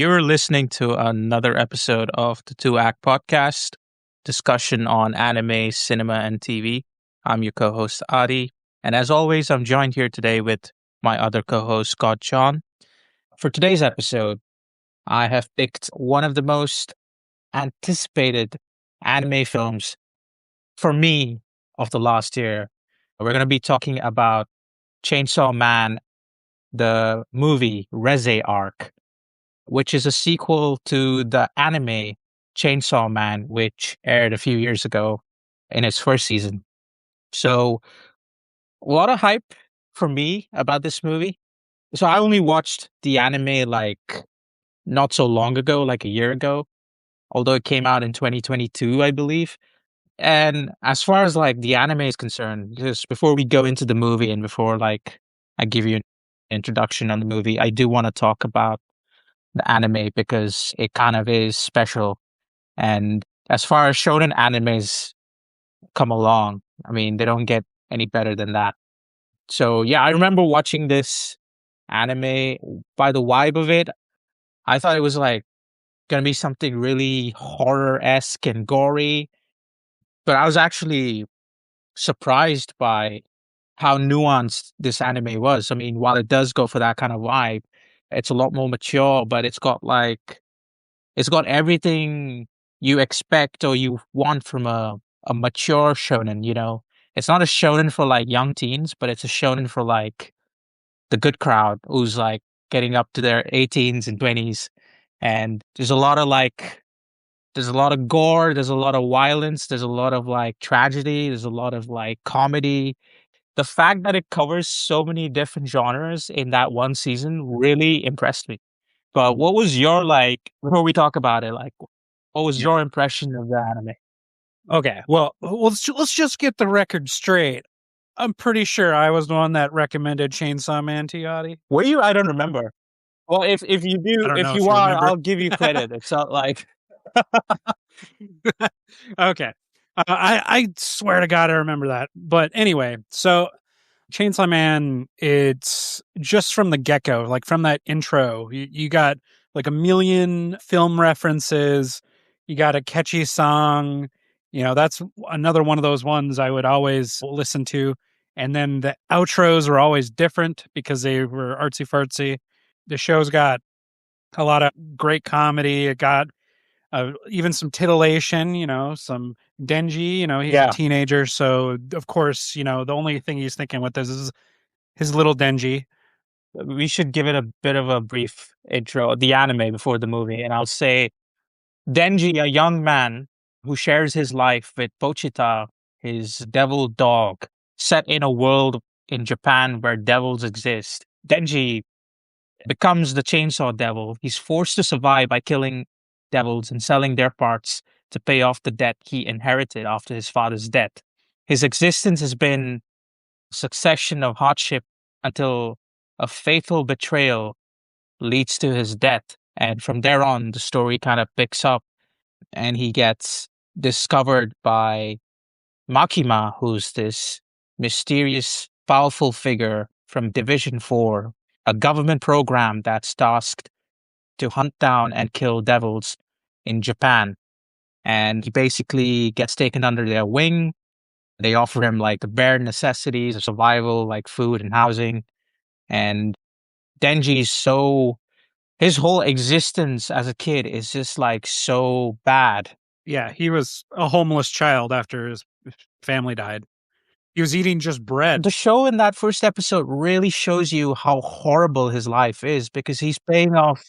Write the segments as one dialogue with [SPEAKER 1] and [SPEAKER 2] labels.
[SPEAKER 1] You're listening to another episode of the Two Act Podcast, discussion on anime, cinema, and TV. I'm your co host, Adi. And as always, I'm joined here today with my other co host, Jon. For today's episode, I have picked one of the most anticipated anime films for me of the last year. We're going to be talking about Chainsaw Man, the movie Reze arc, which is a sequel to the anime Chainsaw Man, which aired a few years ago in its first season. So, a lot of hype for me about this movie. So, I only watched the anime like not so long ago, like a year ago, although it came out in 2022, I believe. And as far as like the anime is concerned, just before we go into the movie and before like I give you an introduction on the movie, I do want to talk about the anime because it kind of is special. And as far as shonen animes come along, I mean, they don't get any better than that. So yeah, I remember watching this anime. By the vibe of it, I thought it was like gonna be something really horror-esque and gory, but I was actually surprised by how nuanced this anime was. I mean, while it does go for that kind of vibe, it's a lot more mature, but it's got everything you expect or you want from a mature shonen, you know? It's not a shonen for like young teens, but it's a shonen for like the good crowd who's like getting up to their 18s and 20s. And there's a lot of gore, there's a lot of violence, there's a lot of like tragedy, there's a lot of like comedy. The fact that it covers so many different genres in that one season really impressed me. But what was your like before we talk about it? Like, what was your impression of the anime?
[SPEAKER 2] Okay, well, let's just get the record straight. I'm pretty sure I was the one that recommended Chainsaw Man to Yachty.
[SPEAKER 1] Were you? I don't remember. Well, if you
[SPEAKER 2] I
[SPEAKER 1] do,
[SPEAKER 2] don't
[SPEAKER 1] if
[SPEAKER 2] know if
[SPEAKER 1] you
[SPEAKER 2] you
[SPEAKER 1] are,
[SPEAKER 2] remember.
[SPEAKER 1] I'll give you credit. It's not like
[SPEAKER 2] Okay, I swear to God I remember that. But anyway, so Chainsaw Man, it's just from the get go, like from that intro, you got like a million film references. You got a catchy song. You know, that's another one of those ones I would always listen to. And then the outros were always different because they were artsy fartsy. The show's got a lot of great comedy. It got even some titillation, some Denji, he's a
[SPEAKER 1] yeah.
[SPEAKER 2] teenager. So, of course, the only thing he's thinking with this is his little Denji.
[SPEAKER 1] We should give it a bit of a brief intro, the anime before the movie, and I'll say Denji, a young man who shares his life with Pochita, his devil dog, set in a world in Japan where devils exist. Denji becomes the chainsaw devil. He's forced to survive by killing devils and selling their parts to pay off the debt he inherited after his father's death. His existence has been a succession of hardship until a fatal betrayal leads to his death. And from there on, the story kind of picks up and he gets discovered by Makima, who's this mysterious, powerful figure from Division 4, a government program that's tasked to hunt down and kill devils in Japan. And he basically gets taken under their wing. They offer him like the bare necessities of survival, like food and housing. And Denji's so his whole existence as a kid is just like so bad.
[SPEAKER 2] Yeah, he was a homeless child after his family died. He was eating just bread.
[SPEAKER 1] The show in that first episode really shows you how horrible his life is because he's paying off.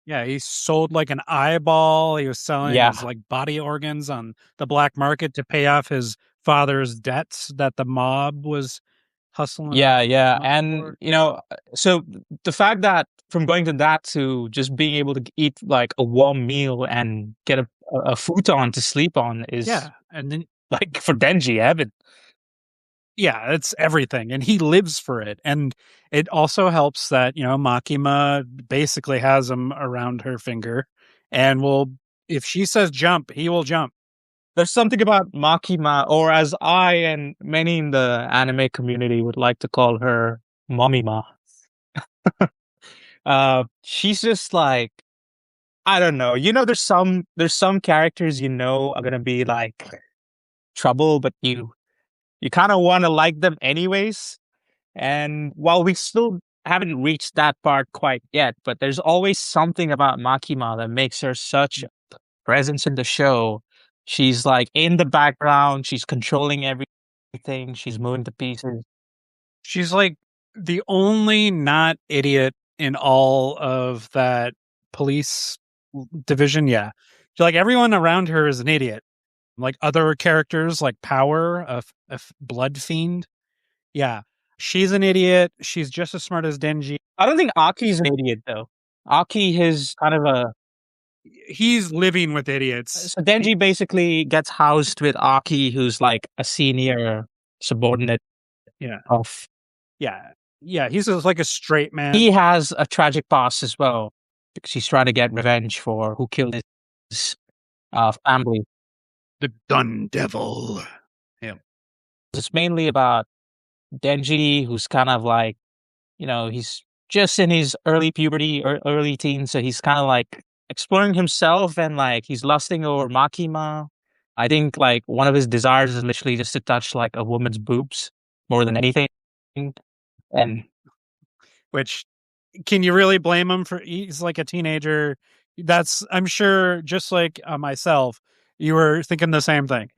[SPEAKER 2] Yeah, he sold like an eyeball. He was selling his
[SPEAKER 1] Yeah,
[SPEAKER 2] like body organs on the black market to pay off his father's debts that the mob was hustling
[SPEAKER 1] yeah.
[SPEAKER 2] him up
[SPEAKER 1] And,
[SPEAKER 2] for.
[SPEAKER 1] so the fact that from going to that to just being able to eat like a warm meal and get a futon to sleep on is
[SPEAKER 2] Yeah, and then
[SPEAKER 1] like for Denji heaven.
[SPEAKER 2] yeah, it's everything, and he lives for it. And it also helps that Makima basically has him around her finger, and will if she says jump, he will jump.
[SPEAKER 1] There's something about Makima, or as I and many in the anime community would like to call her, Momima. She's just like I don't know. There's some characters are gonna be like trouble, but you kind of want to like them anyways. And while we still haven't reached that part quite yet, but there's always something about Makima that makes her such a presence in the show. She's like in the background, she's controlling everything, she's moving the pieces.
[SPEAKER 2] She's like the only not idiot in all of that police division. Yeah. Like everyone around her is an idiot. Like other characters like Power, a blood fiend. Yeah. She's an idiot. She's just as smart as Denji.
[SPEAKER 1] I don't think Aki's an idiot though. Aki is kind of a
[SPEAKER 2] He's living with idiots.
[SPEAKER 1] so Denji basically gets housed with Aki, who's like a senior subordinate
[SPEAKER 2] Yeah.
[SPEAKER 1] of.
[SPEAKER 2] Yeah. Yeah. He's just like a straight man.
[SPEAKER 1] He has a tragic past as well because he's trying to get revenge for who killed his family.
[SPEAKER 2] The gun devil. Yeah.
[SPEAKER 1] It's mainly about Denji, who's kind of like, he's just in his early puberty or early teens, so he's kind of like exploring himself and like he's lusting over Makima. I think like one of his desires is literally just to touch like a woman's boobs more than anything. And
[SPEAKER 2] Which can you really blame him for? He's like a teenager. I'm sure, just like myself, you were thinking the same thing.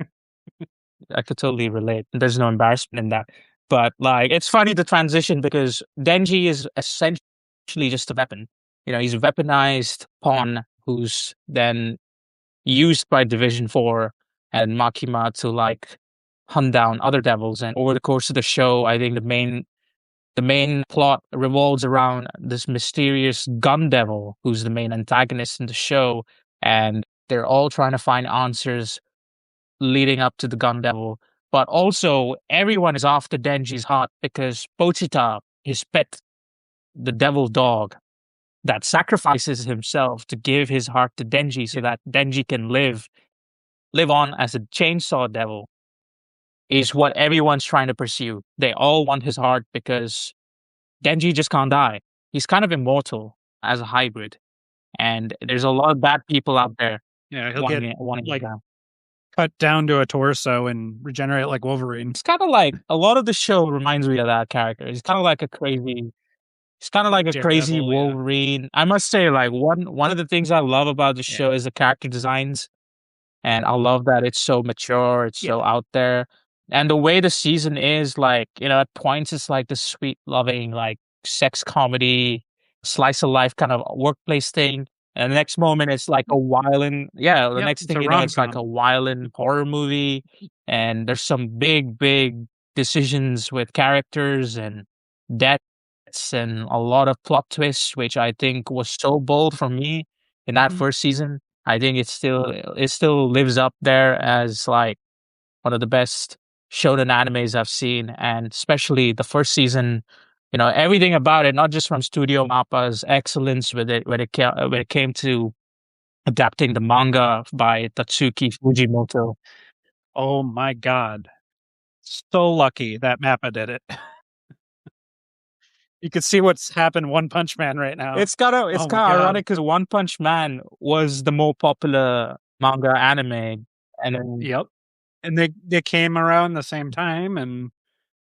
[SPEAKER 1] I could totally relate. There's no embarrassment in that. But like it's funny the transition because Denji is essentially just a weapon. He's a weaponized pawn who's then used by Division 4 and Makima to like hunt down other devils. And over the course of the show, I think the main plot revolves around this mysterious gun devil who's the main antagonist in the show. And they're all trying to find answers leading up to the gun devil. But also everyone is after Denji's heart because Pochita, his pet, the devil dog, that sacrifices himself to give his heart to Denji so that Denji can live on as a chainsaw devil, is what everyone's trying to pursue. They all want his heart because Denji just can't die. He's kind of immortal as a hybrid. And there's a lot of bad people out there
[SPEAKER 2] Yeah, he'll
[SPEAKER 1] wanting
[SPEAKER 2] get
[SPEAKER 1] wanting
[SPEAKER 2] like
[SPEAKER 1] him down.
[SPEAKER 2] cut down to a torso and regenerate like Wolverine.
[SPEAKER 1] It's kind of like a lot of the show reminds me of that character. He's kind of like a crazy
[SPEAKER 2] Daredevil, yeah.
[SPEAKER 1] Wolverine. I must say, like one of the things I love about the
[SPEAKER 2] Yeah.
[SPEAKER 1] show is the character designs. And I love that it's so mature, it's so
[SPEAKER 2] Yeah.
[SPEAKER 1] out there. And the way the season is, like, at points it's like this sweet, loving, like sex comedy, slice of life kind of workplace thing. And the next moment it's like a violent, yeah, the
[SPEAKER 2] Yep,
[SPEAKER 1] next
[SPEAKER 2] it's
[SPEAKER 1] thing
[SPEAKER 2] a
[SPEAKER 1] you know, it's like
[SPEAKER 2] rom-com.
[SPEAKER 1] a violent horror movie. And there's some big, big decisions with characters and deaths and a lot of plot twists, which I think was so bold for me in that
[SPEAKER 2] Mhm.
[SPEAKER 1] first season. I think it still lives up there as like one of the best shonen animes I've seen, and especially the first season. Everything about it, not just from Studio Mappa's excellence with it when it came to adapting the manga by Tatsuki Fujimoto.
[SPEAKER 2] Oh my god. So lucky that Mappa did it. You could see what's happened One Punch Man right now.
[SPEAKER 1] It's kind of it's
[SPEAKER 2] Oh my
[SPEAKER 1] kind of
[SPEAKER 2] god.
[SPEAKER 1] ironic because One Punch Man was the more popular manga anime, and then
[SPEAKER 2] Yep. And they came around the same time, and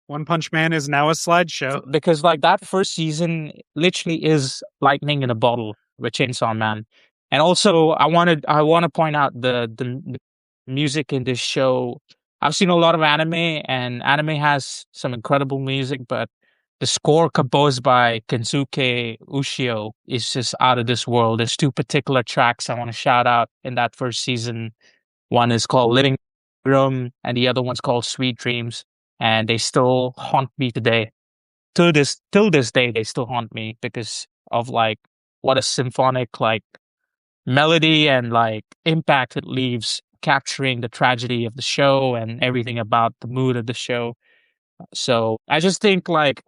[SPEAKER 2] One Punch Man is now a slideshow.
[SPEAKER 1] because like that first season literally is lightning in a bottle with Chainsaw Man. And also I want to point out the music in this show. I've seen a lot of anime and anime has some incredible music, but the score composed by Kensuke Ushio is just out of this world. There's two particular tracks I want to shout out in that first season. One is called Living Room and the other one's called Sweet Dreams, and they still haunt me today. Till this day they still haunt me because of like what a symphonic like melody and like impact it leaves capturing the tragedy of the show and everything about the mood of the show. So I just think like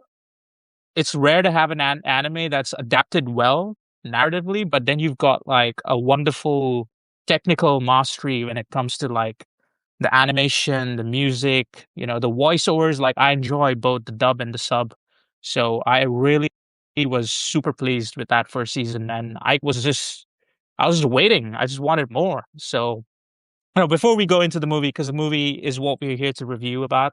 [SPEAKER 1] it's rare to have an anime that's adapted well narratively, but then you've got like a wonderful technical mastery when it comes to like the animation, the music, the voiceovers. Like I enjoy both the dub and the sub. So I really was super pleased with that first season. And I was just I was just waiting. I just wanted more. So, before we go into the movie, because the movie is what we're here to review about,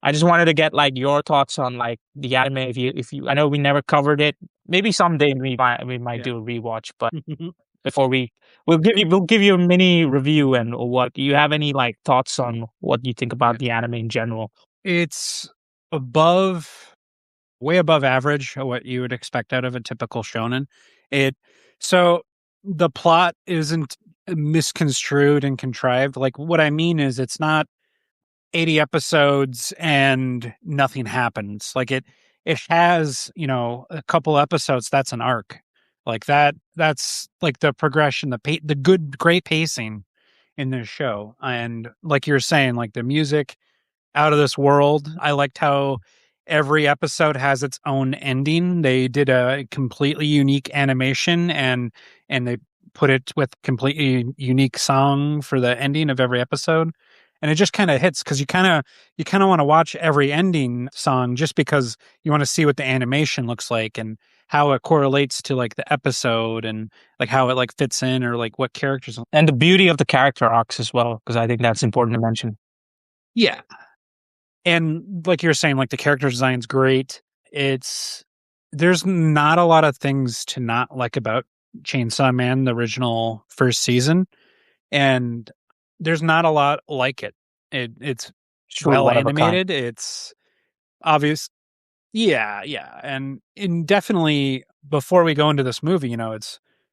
[SPEAKER 1] I just wanted to get like your thoughts on like the anime. If you, I know we never covered it. Maybe someday we might
[SPEAKER 2] Yeah.
[SPEAKER 1] do a rewatch. But before we'll give you a mini review. And what do you have any like thoughts on what you think
[SPEAKER 2] Yeah.
[SPEAKER 1] about the anime in general?
[SPEAKER 2] It's above, way above average of what you would expect out of a typical shonen. It so the plot isn't misconstrued and contrived. Like what I mean is it's not 80 episodes and nothing happens. Like it has, a couple episodes that's an arc. Like that's like the progression, the good great pacing in this show. And like you're saying, like the music out of this world. I liked how every episode has its own ending. They did a completely unique animation and they put it with completely unique song for the ending of every episode. And it just kind of hits because you kind of want to watch every ending song just because you want to see what the animation looks like and how it correlates to like the episode and like how it like fits in or like what characters.
[SPEAKER 1] And the beauty of the character arcs as well, because I think that's important to mention.
[SPEAKER 2] Yeah, and like you're saying, like the character design's great. It's There's not a lot of things to not like about Chainsaw Man, the original first season, and there's not a lot like it. It's
[SPEAKER 1] Truly
[SPEAKER 2] well
[SPEAKER 1] one of a kind.
[SPEAKER 2] animated. It's obvious. Yeah, yeah, and definitely before we go into this movie,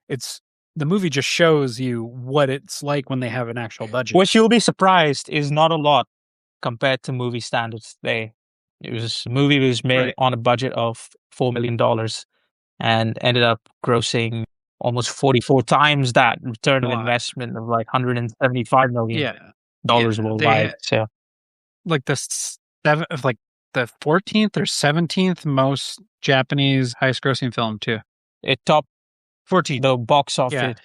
[SPEAKER 2] it's the movie just shows you what it's like when they have an actual budget.
[SPEAKER 1] Which you'll be surprised is not a lot compared to movie standards today. A movie was made
[SPEAKER 2] Right.
[SPEAKER 1] on a budget of $4 million and ended up grossing almost 44 times that return
[SPEAKER 2] A
[SPEAKER 1] of
[SPEAKER 2] lot.
[SPEAKER 1] investment of like $175 million
[SPEAKER 2] Yeah. Yeah.
[SPEAKER 1] worldwide. So
[SPEAKER 2] Like like the 14th or 17th most Japanese highest grossing film too.
[SPEAKER 1] it topped
[SPEAKER 2] 14th.
[SPEAKER 1] the box
[SPEAKER 2] Yeah.
[SPEAKER 1] office.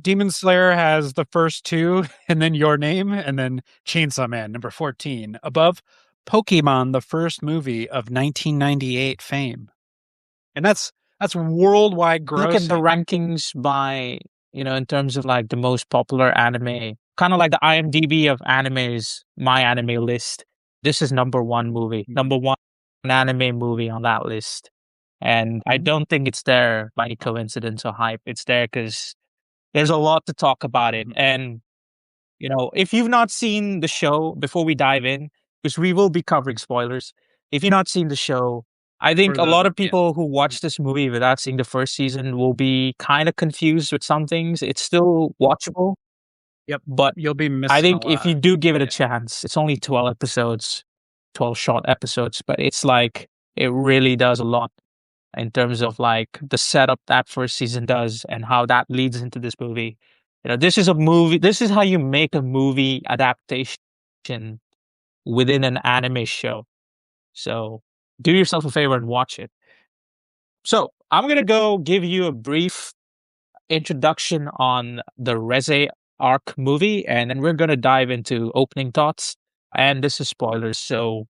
[SPEAKER 2] Demon Slayer has the first two and then Your Name and then Chainsaw Man number 14 above Pokemon, the first movie of 1998 fame. And that's worldwide
[SPEAKER 1] Look at the
[SPEAKER 2] grossing.
[SPEAKER 1] rankings by, in terms of like the most popular anime, kind of like the IMDb of animes, my anime list. This is number one movie, number one anime movie on that list. And I don't think it's there by any coincidence or hype. It's there because there's a lot to talk about it. And, if you've not seen the show before we dive in, because we will be covering spoilers, if you've not seen the show, I think
[SPEAKER 2] For
[SPEAKER 1] a lot of
[SPEAKER 2] yeah.
[SPEAKER 1] people who watch this movie without seeing the first season will be kind of confused with some things. It's still watchable,
[SPEAKER 2] Yep.
[SPEAKER 1] but
[SPEAKER 2] You'll be
[SPEAKER 1] I
[SPEAKER 2] missing a
[SPEAKER 1] think if you
[SPEAKER 2] lot.
[SPEAKER 1] do give it a
[SPEAKER 2] Yeah.
[SPEAKER 1] chance, it's only 12 episodes, 12 short episodes, but it's like it really does a lot in terms of like the setup that first season does and how that leads into this movie. This is a movie, this is how you make a movie adaptation within an anime show. So do yourself a favor and watch it. So I'm going to go give you a brief introduction on the Reze arc movie, and then we're going to dive into opening thoughts. And this is spoilers, so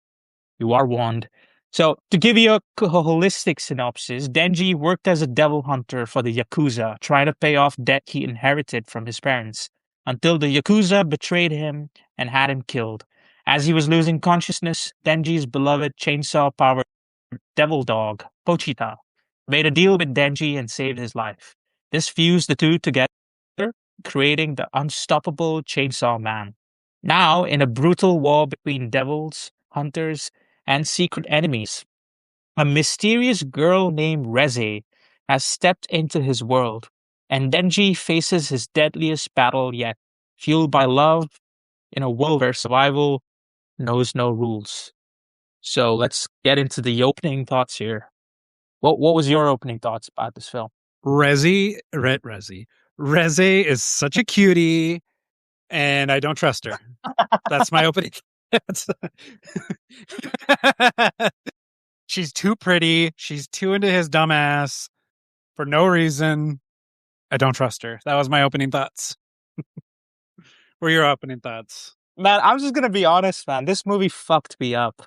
[SPEAKER 1] you are warned. So, to give you a holistic synopsis, Denji worked as a devil hunter for the Yakuza, trying to pay off debt he inherited from his parents, until the Yakuza betrayed him and had him killed. As he was losing consciousness, Denji's beloved chainsaw powered devil dog, Pochita, made a deal with Denji and saved his life. This fused the two together, creating the unstoppable Chainsaw Man. Now, in a brutal war between devils, hunters, and secret enemies, a mysterious girl named Reze has stepped into his world, and Denji faces his deadliest battle yet, fueled by love in a world where survival knows no rules. So let's get into the opening thoughts here. What was your opening thoughts about this film?
[SPEAKER 2] Reze is such a cutie, and I don't trust her. That's my opening. She's too pretty. She's too into his dumbass for no reason. I don't trust her. That was my opening thoughts. Were your opening thoughts?
[SPEAKER 1] Man, I'm just gonna be honest, man. This movie fucked me up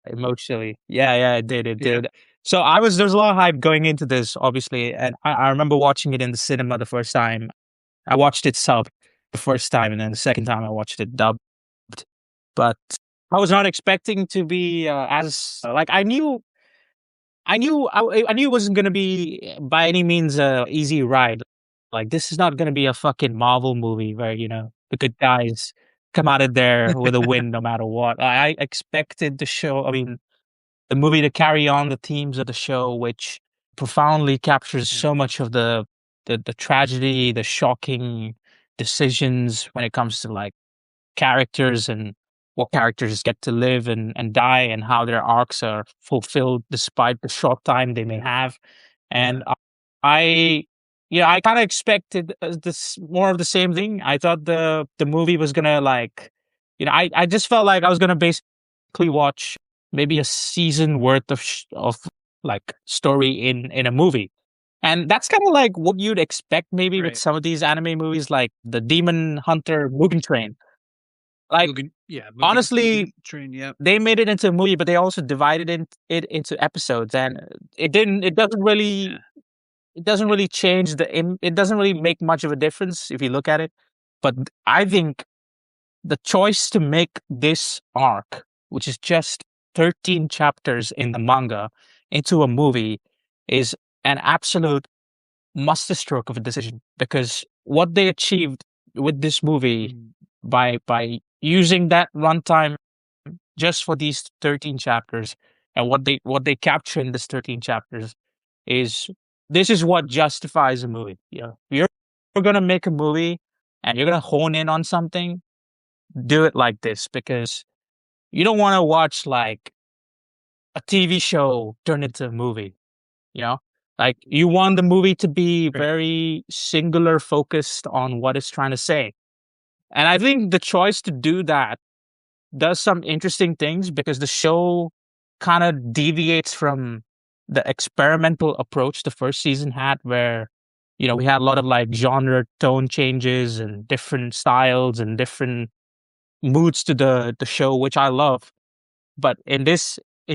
[SPEAKER 1] emotionally. Yeah, yeah, it did. It
[SPEAKER 2] Yeah.
[SPEAKER 1] did. So there's a lot of hype going into this, obviously, and I remember watching it in the cinema the first time. I watched it sub the first time, and then the second time I watched it dubbed. But I was not expecting to be as like I knew it wasn't gonna be by any means a easy ride. Like this is not gonna be a fucking Marvel movie where the good guys come out of there with a win no matter what. I expected the show. I mean, the movie to carry on the themes of the show, which profoundly captures
[SPEAKER 2] Yeah.
[SPEAKER 1] so much of the tragedy, the shocking decisions when it comes to like characters and what characters get to live and die and how their arcs are fulfilled despite the short time they may have. And I, I kind of expected this more of the same thing. I thought the movie was gonna like, I just felt like I was gonna basically watch maybe a season worth of like story in a movie. And that's kind of like what you'd expect maybe with
[SPEAKER 2] Right.
[SPEAKER 1] some of these anime movies, like the Demon Hunter Mugen Train. Like honestly,
[SPEAKER 2] Train. Yep.
[SPEAKER 1] they made it into a movie, but they also divided it into episodes, and it didn't. It doesn't really.
[SPEAKER 2] Yeah.
[SPEAKER 1] It doesn't really change it doesn't really make much of a difference if you look at it. But I think the choice to make this arc, which is just 13 chapters in the manga, into a movie, is an absolute masterstroke of a decision. Because what they achieved with this movie by using that runtime just for these 13 chapters, and what they capture in this 13 chapters is this is what justifies a movie. You're gonna make a movie and you're gonna hone in on something, do it like this, because you don't want to watch like a TV show turn into a movie, you know? Like you want the movie to be
[SPEAKER 2] Right.
[SPEAKER 1] very singular focused on what it's trying to say. And I think the choice to do that does some interesting things because the show kind of deviates from the experimental approach the first season had, where we had a lot of like genre tone changes and different styles and different moods to the show, which I love. But in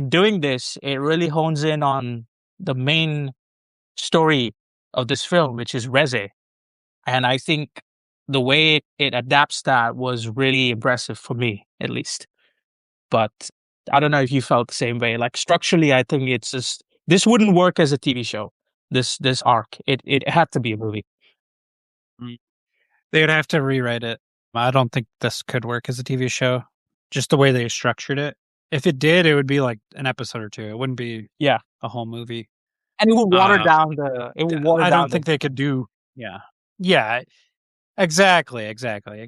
[SPEAKER 1] doing this, it really hones in on the main story of this film, which is Reze. And I think the way it adapts that was really impressive for me, at least. But I don't know if you felt the same way. Like structurally, I think it's just this wouldn't work as a TV show. This arc, it had to be a movie.
[SPEAKER 2] Mm. They would have to rewrite it. I don't think this could work as a TV show. Just the way they structured it. If it did, it would be like an episode or two. It wouldn't be
[SPEAKER 1] Yeah,
[SPEAKER 2] a whole movie.
[SPEAKER 1] and it would water
[SPEAKER 2] Uh,
[SPEAKER 1] down the. It would water
[SPEAKER 2] I don't
[SPEAKER 1] down
[SPEAKER 2] think
[SPEAKER 1] the.
[SPEAKER 2] they could do. Yeah. Yeah. Exactly.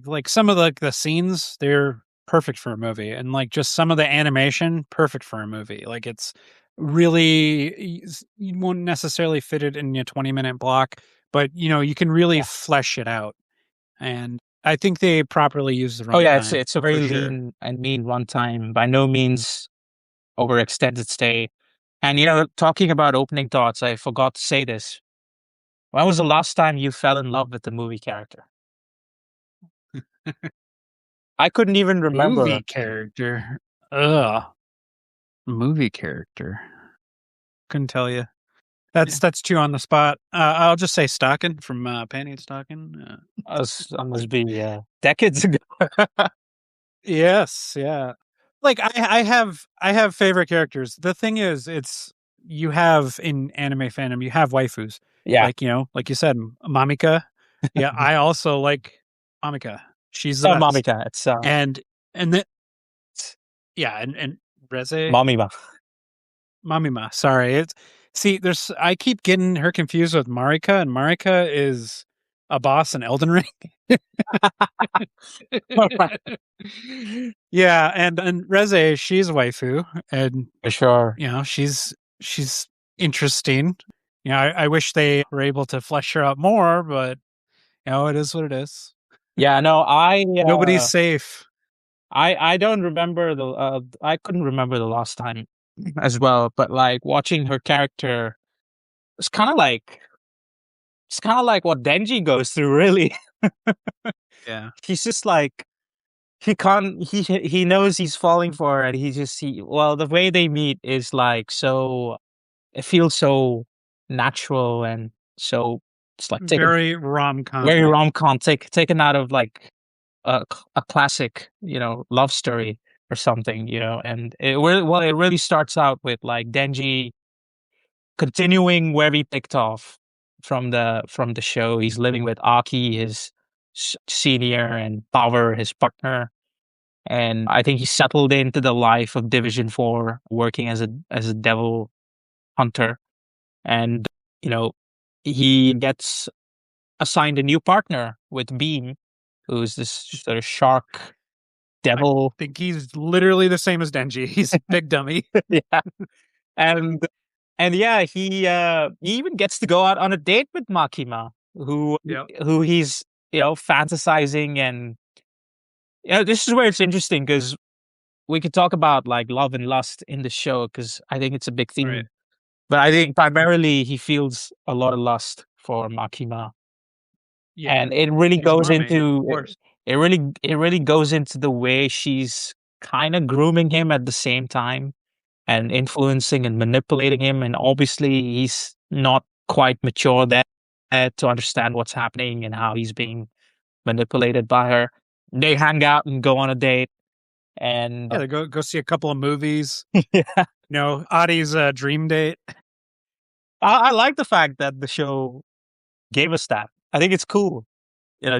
[SPEAKER 2] Like some of the scenes, they're perfect for a movie, and like just some of the animation, perfect for a movie. Like it's really you won't necessarily fit it in a 20-minute block, but you can really
[SPEAKER 1] Yeah.
[SPEAKER 2] flesh it out. And I think they properly use the
[SPEAKER 1] Oh yeah, it's
[SPEAKER 2] runtime
[SPEAKER 1] it's a
[SPEAKER 2] for
[SPEAKER 1] very
[SPEAKER 2] sure.
[SPEAKER 1] lean and mean runtime. By no means overextended stay. And talking about opening thoughts, I forgot to say this. When was the last time you fell in love with the movie character? I couldn't even remember.
[SPEAKER 2] Movie character. Ugh. Movie character. Couldn't tell you. That's two on the spot. I'll just say Stocking from Panty and Stocking.
[SPEAKER 1] That must be decades ago.
[SPEAKER 2] Yes, yeah. Like I have favorite characters. The thing is, it's you have in anime fandom, you have waifus.
[SPEAKER 1] Yeah.
[SPEAKER 2] Like, like you said, Mamika. Yeah, I also like Mamika. She's the
[SPEAKER 1] Oh,
[SPEAKER 2] best.
[SPEAKER 1] Mamika. It's
[SPEAKER 2] And then yeah, and Reze,
[SPEAKER 1] Mamima.
[SPEAKER 2] Mamima. Sorry. It's see, there's I keep getting her confused with Marika, and Marika is a boss in Elden Ring. Yeah, and Reze, she's a waifu, and
[SPEAKER 1] For sure.
[SPEAKER 2] she's interesting. I wish they were able to flesh her out more, but it is what it is.
[SPEAKER 1] Yeah, no,
[SPEAKER 2] Nobody's safe.
[SPEAKER 1] I don't remember I couldn't remember the last time as well, but like watching her character, it's kind of like what Denji goes through, really.
[SPEAKER 2] Yeah.
[SPEAKER 1] He's just like he can't he knows he's falling for it. He just well, the way they meet is like so it feels so natural and so it's like taken
[SPEAKER 2] Very rom-com.
[SPEAKER 1] very rom-com, taken out of like a classic, love story or something, and it really starts out with like Denji continuing where he picked off from the show. He's living with Aki, his senior, and Power, his partner, and I think he settled into the life of Division 4, working as a devil hunter, and you know he gets assigned a new partner with Beam, who's this sort of shark
[SPEAKER 2] I
[SPEAKER 1] devil.
[SPEAKER 2] think he's literally the same as Denji. He's a big dummy.
[SPEAKER 1] Yeah, and yeah, he even gets to go out on a date with Makima,
[SPEAKER 2] Yep.
[SPEAKER 1] who he's fantasizing, and this is where it's interesting because we could talk about like love and lust in the show because I think it's a big
[SPEAKER 2] Right.
[SPEAKER 1] theme. But I think primarily he feels a lot of lust for Makima,
[SPEAKER 2] Yeah.
[SPEAKER 1] and it really
[SPEAKER 2] She's a
[SPEAKER 1] goes
[SPEAKER 2] mermaid, of
[SPEAKER 1] into
[SPEAKER 2] course.
[SPEAKER 1] it really goes into the way she's kind of grooming him at the same time and influencing and manipulating him. And obviously, he's not quite mature there to understand what's happening and how he's being manipulated by her. They hang out and go on a date, and
[SPEAKER 2] Yeah, they go see a couple of movies.
[SPEAKER 1] yeah,
[SPEAKER 2] Adi's dream date.
[SPEAKER 1] I like the fact that the show gave us that. I think it's cool.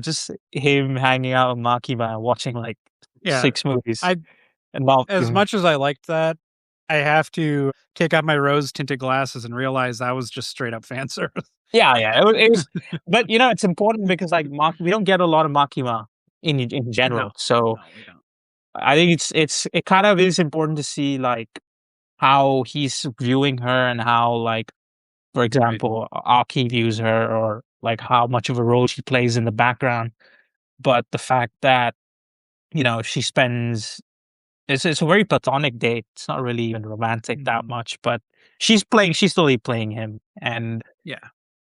[SPEAKER 1] Just him hanging out with Makima and watching like
[SPEAKER 2] Yeah.
[SPEAKER 1] 6 movies
[SPEAKER 2] I
[SPEAKER 1] and not
[SPEAKER 2] as much as I liked that, I have to take out my rose tinted glasses and realize that was just straight up fan service.
[SPEAKER 1] yeah, yeah. It was, but it's important because like we don't get a lot of Makima in general.
[SPEAKER 2] No,
[SPEAKER 1] So
[SPEAKER 2] no, we don't.
[SPEAKER 1] I think it kind of is important to see like how he's viewing her and how like, for
[SPEAKER 2] Right.
[SPEAKER 1] example, Aki views her or like how much of a role she plays in the background. But the fact that, she spends it's a very platonic date. It's not really even romantic that
[SPEAKER 2] Mhm.
[SPEAKER 1] much, but she's slowly playing him. And,
[SPEAKER 2] Yeah.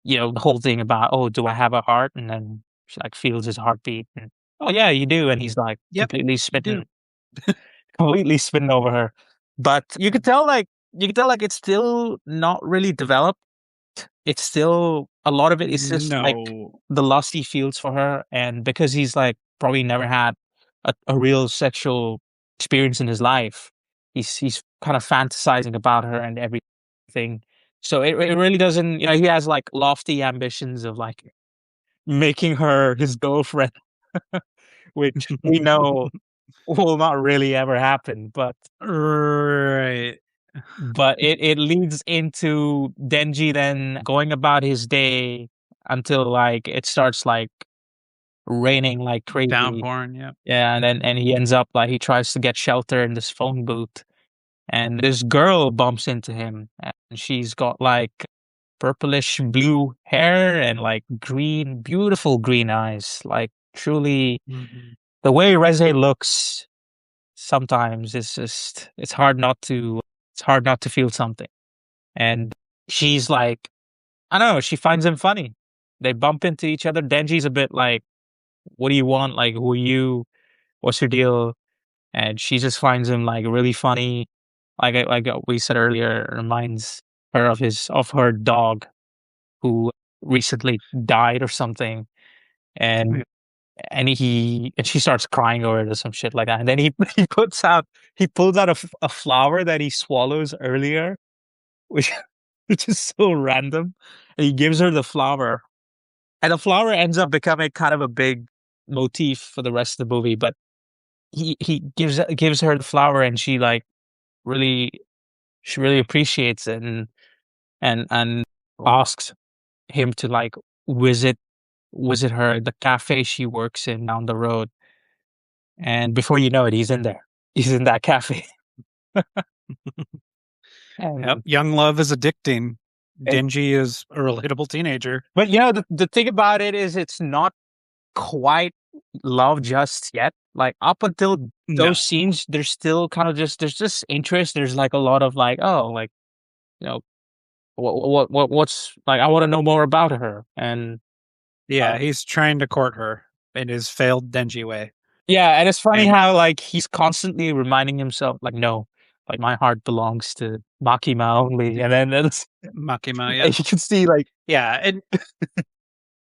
[SPEAKER 1] the whole thing about, oh, do I have a heart? And then she like feels his heartbeat and, oh yeah, you do. And he's like
[SPEAKER 2] Yep. You do.
[SPEAKER 1] completely smitten over her. But you could tell like it's still not really developed. It's still a lot of it is just like
[SPEAKER 2] No.
[SPEAKER 1] the lust he feels for her, and because he's like probably never had a real sexual experience in his life, he's kind of fantasizing about her and everything. So it really doesn't, he has like lofty ambitions of like making her his girlfriend, which we know will not really ever happen.
[SPEAKER 2] Right.
[SPEAKER 1] But it leads into Denji then going about his day until like it starts like raining like crazy.
[SPEAKER 2] Downpouring. Yep.
[SPEAKER 1] Yeah, and then he ends up like he tries to get shelter in this phone booth, and this girl bumps into him, and she's got like purplish blue hair and like beautiful green eyes. Like truly,
[SPEAKER 2] Mhm.
[SPEAKER 1] the way Reze looks sometimes is just it's hard not to feel something. And she's like, I don't know, she finds him funny. They bump into each other. Denji's a bit like, what do you want? Like, who are you? What's your deal? And she just finds him like really funny. Like we said earlier, it reminds her of her dog who recently died or something. And
[SPEAKER 2] Yeah.
[SPEAKER 1] and she starts crying over it or some shit like that. And then he pulls out a flower that he swallows earlier, which which is so random. And he gives her the flower, and the flower ends up becoming kind of a big motif for the rest of the movie. But he gives her the flower, and really she really appreciates it, and and asks him to like visit her at the cafe she works in down the road. And before you know it, he's in there. He's in that cafe.
[SPEAKER 2] Yep.
[SPEAKER 1] And
[SPEAKER 2] Young love is addicting.
[SPEAKER 1] and
[SPEAKER 2] Denji is a relatable teenager.
[SPEAKER 1] but the thing about it is it's not quite love just yet. Like up until those
[SPEAKER 2] No.
[SPEAKER 1] scenes, there's still kind of just there's just interest. There's like a lot of like, oh, like, you know, what's like I want to know more about her. And
[SPEAKER 2] Yeah,
[SPEAKER 1] uh,
[SPEAKER 2] he's trying to court her in his failed Denji way.
[SPEAKER 1] yeah, and it's funny
[SPEAKER 2] And
[SPEAKER 1] how like he's constantly reminding himself like, no, like my heart belongs to Makima only, and then it's,
[SPEAKER 2] Makima, yeah.
[SPEAKER 1] and you can see like
[SPEAKER 2] Yeah, and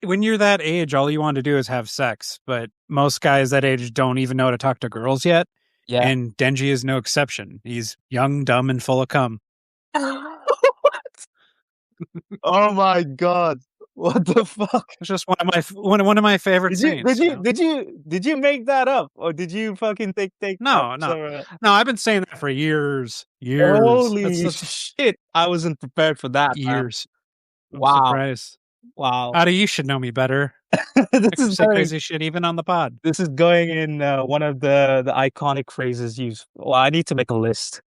[SPEAKER 2] when you're that age, all you want to do is have sex, but most guys that age don't even know how to talk to girls yet,
[SPEAKER 1] yeah.
[SPEAKER 2] and Denji is no exception. He's young, dumb, and full of cum.
[SPEAKER 1] Oh my god. What the fuck?
[SPEAKER 2] It's just one of my favorite
[SPEAKER 1] Did you did
[SPEAKER 2] scenes, you
[SPEAKER 1] you
[SPEAKER 2] know?
[SPEAKER 1] did you did you make that up or did you fucking take that
[SPEAKER 2] No, no.
[SPEAKER 1] somewhere?
[SPEAKER 2] No, I've been saying that for years. Years.
[SPEAKER 1] Holy
[SPEAKER 2] That's
[SPEAKER 1] shit. I wasn't prepared for that, man.
[SPEAKER 2] years. I'm
[SPEAKER 1] Wow.
[SPEAKER 2] surprised.
[SPEAKER 1] Wow.
[SPEAKER 2] Adi, you should know me better.
[SPEAKER 1] This
[SPEAKER 2] I
[SPEAKER 1] is
[SPEAKER 2] say
[SPEAKER 1] going
[SPEAKER 2] crazy shit even on the pod.
[SPEAKER 1] this is going in one of the iconic phrases used. Well, I need to make a list.